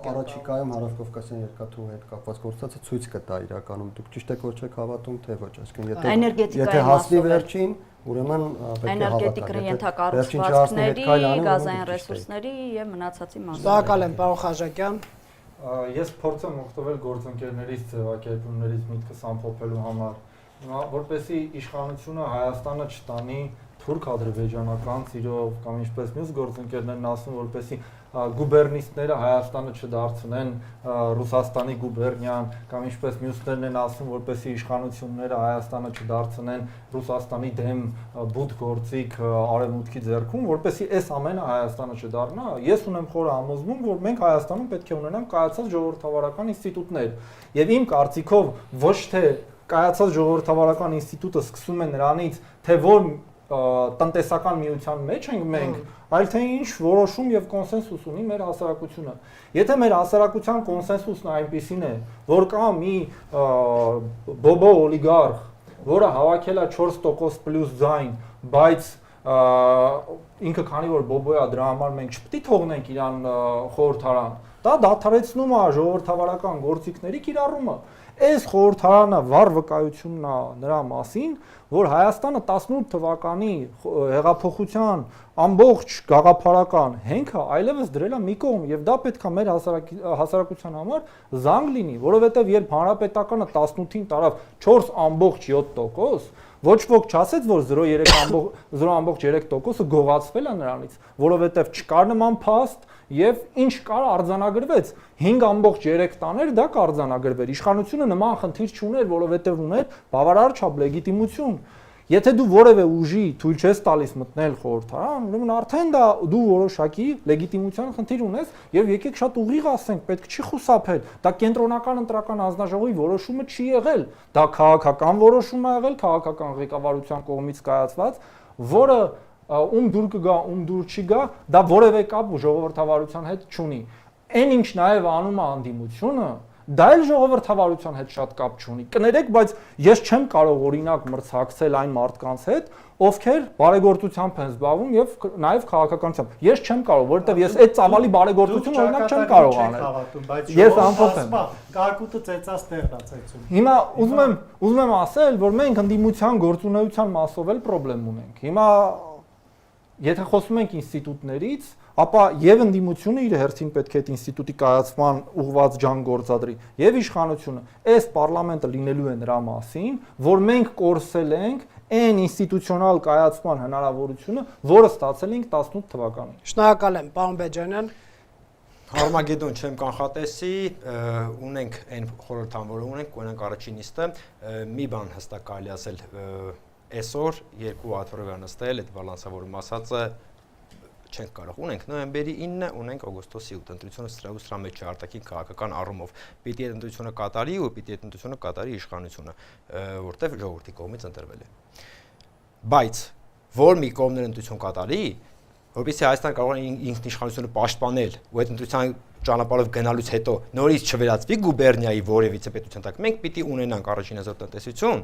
G: առաջիկայում Հարավկովկասյան երկաթուղի հետ կապված գործընթացը ցույց կտա իրականում դուք ճիշտ եք որ չեք հավատում թե ոչ, այսինքն եթե հասնի վերջին, ուրեմն պետք է
B: էներգետիկայի ենթակառուցվածքների, գազային ռեսուրսների եւ մնացածի մասին։
A: Շնորհակալ եմ, պարոն Խաչատյան։
F: Ես փորձեմ օգտվել գործընկերներից ձևակերպումներից միտքս ամփոփելու համար, որպեսզի իշխանությունը Հայաստանը չտանի թուրք-ադրբեջանական ծիրով կամ ինչպես մյուս գործընկերներն ասում, որպեսզի գուբերնիստները Հայաստանը չդարձնեն Ռուսաստանի գուբերնիան կամ ինչպես մյուսներն են ասում, որպեսզի իշխանությունները Հայաստանը չդարձնեն Ռուսաստանի դեմ բութ գործիք արևմուտքի ձեռքում, որպեսզի այս ամենը Հայաստանը չդառնա։ Ես ունեմ խորը համոզմունք, որ մենք Հայաստանում պետք է ունենանք կայացած ժողովրդավարական ինստիտուտներ, եւ իմ կարծիքով ոչ թե կայացած ժողովրդավարական ինստիտուտը սկսում է նրանից, թե որ տնտեսական միության մեջ ենք մենք, այլ թե ինչ որոշում եւ կոնսենսուս ունի մեր հասարակությունը։ Եթե մեր հասարակության կոնսենսուսն այնպիսին է, որ կա մի բոբո օլիգարխ, որը հավաքել է 4% պլյուս ձայն, բայց ինքը քանի որ բոբո է, դրա համար մենք չպետք է թողնենք իրան խորհրդարան, դա դադարեցնում է ժողովրդավարական գործիքների կիրառումը։ Այս խորհրդարանը վառ վկայությունն է նրա մասին, որ Հայաստանը 18 թվականի հեղափոխության ամբողջ գաղափարական հենքը այլևս դրել է մի կողմ եւ դա պետք է մեր հասարակության համար զանգ լինի, որովհետեւ երբ հանրապետականը 18-ին տարավ 4.7%, ոչ ոք չասեց, որ 0.3%-ը գողացվել է նրանից, որովհետեւ չկար նման փաստ եւ ինչ կար արձանագրվեց 5.3 տաներ դա կարձանագրվեր իշխանությունը նման խնդիր չուներ որովհետեւ ուներ բավարար չափ լեգիտիմություն եթե դու որևէ ուժի թույլ չես տալիս մտնել խորհրդարան ուրեմն արդեն դա դու որոշակի լեգիտիմության խնդիր ունես եւ եկեք շատ ուղիղ ասենք պետք չի խուսափել դա կենտրոնական ընտրական հանձնաժողովի որոշումը չի եղել դա քաղաքական որոշում է եղել քաղաքական ղեկավարության կողմից կայացված որը ում դուր կգա ում դուր չի գա դա որևէ կապ ժողովրդավարության հետ չունի այն ինչ նաեւ անում է անդիմությունը դա էլ ժողովրդավարության հետ շատ կապ չունի կներեք բայց ես չեմ կարող օրինակ մրցակցել այն մարդկանց հետ ովքեր բարեգործությամբ են զբաղվում եւ նաեւ քաղաքականությամբ ես չեմ կարող որովհետեւ ես այդ ծավալի բարեգործություն օրինակ չեմ կարող անել ես ամփոփ եմ
E: կարկուտը ծեծած տեղն է ծեծում
F: հիմա ուզում եմ ասել որ մենք ընդդիմության գործունեության մասով էլ խնդրեմ ունենք հիմա եթե խոսում ենք ինստիտուտներից ապա եւ ընդդիմությունը իր հերթին պետք է այդ ինստիտուտի կայացման ուղղված ջան գործադրի եւ իշխանությունը այս պարլամենտը լինելու է նրա մասին որ մենք կորսել ենք այն ինստիտուցիոնալ կայացման հնարավորությունը որը ստացել ենք 18 թվականին
A: Շնորհակալ եմ պարոն Բեջանյան
C: Արմագեդոն չեմ կանխատեսի ունենք այն խորհրդան որը ունենք կունենք առաջին նիստը մի բան հստակ կարելի ասել այսօր երկու աթոռը նստել այդ բալանսավորում ասածը չենք կարող ունենք նոյեմբերի 9-ը ունենք օգոստոսի 8 ընտրությունը սրա մեջ է արտաքին քաղաքական առումով պիտի այդ ընտրությունը կատարի ու պիտի այդ ընտրությունը կատարի իշխանությունը որտեղ ժողովրդի կողմից ընտրվել է բայց որ մի կողմներ ընտրություն կատարի որպեսզի Հայաստան կարող է ինքնիշխանությունը պաշտպանել ու այդ ընտրության ճանապարհով գնալուց հետո նորից չվերածվի գուբերնիայի որևիցե պետության տակ մենք պիտի ունենանք առաջին հազար տնտեսություն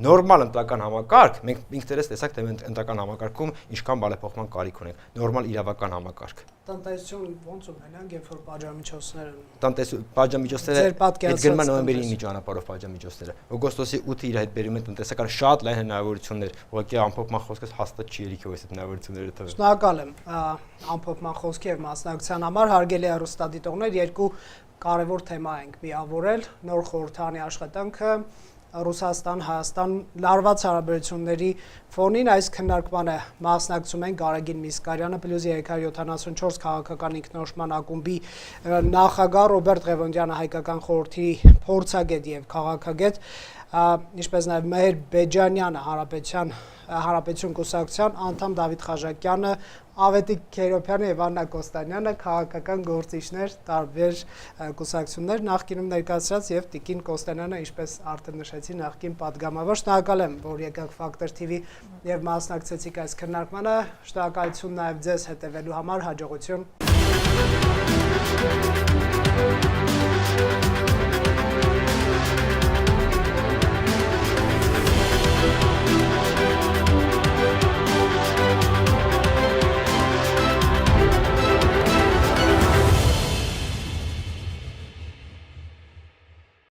C: նորմալ ընտրական համակարգ մենք ինքներս տեսակ թե ընտրական համակարգում ինչքան բարեփոխման կարիք ունենք նորմալ իրավական համակարգ
A: տնտեսություն ոնց ունենանք երբ որ պատժամիջոցները
C: պատժամիջոցները այդ գրման նոյեմբերի 9-ի ճանապարհով պատժամիջոցները օգոստոսի 8-ը իր հետ բերում են տնտեսական շատ լայն հնարավորություններ ուղղակի ամփոփման խոսքս հաստատ չի ելիքի այս հնարավորությունները թվել
A: Շնորհակալ եմ ամփոփման խոսքի եւ մասնակցության համար հարգելի հեռուստադիտողներ երկու կարևոր թեմա ենք միավորել նոր խորհրդարանի աշխատանքը Ռուսաստան-Հայաստան լարված հարաբերությունների ֆոնին այս քննարկմանը մասնակցում են Գարեգին Միսկարյանը +374 քաղաքական ինքնորոշման ակումբի նախագահ Ռոբերտ Ղևոնդյանը հայկական խորհրդի փորձագետ եւ քաղաքագետ ինչպես նաեւ Մեհեր Բեջանյանը Հանրապետություն կուսակցության անդամ Դավիթ Խաչակյանը Ավետիք Քերոբյանը եւ Աննա Կոստանյանը քաղաքական գործիչներ տարբեր կուսակցություններ նախկինում ներկայացրած եւ Տիկին Կոստանյանը ինչպես արդեն նշեցի նախկին падգամավոր շնորհակալ եմ որ եկաք Factor TV եւ մասնակցեցիք այս քննարկմանը շնորհակալություն նաեւ ձեզ հետեւելու համար հաջողություն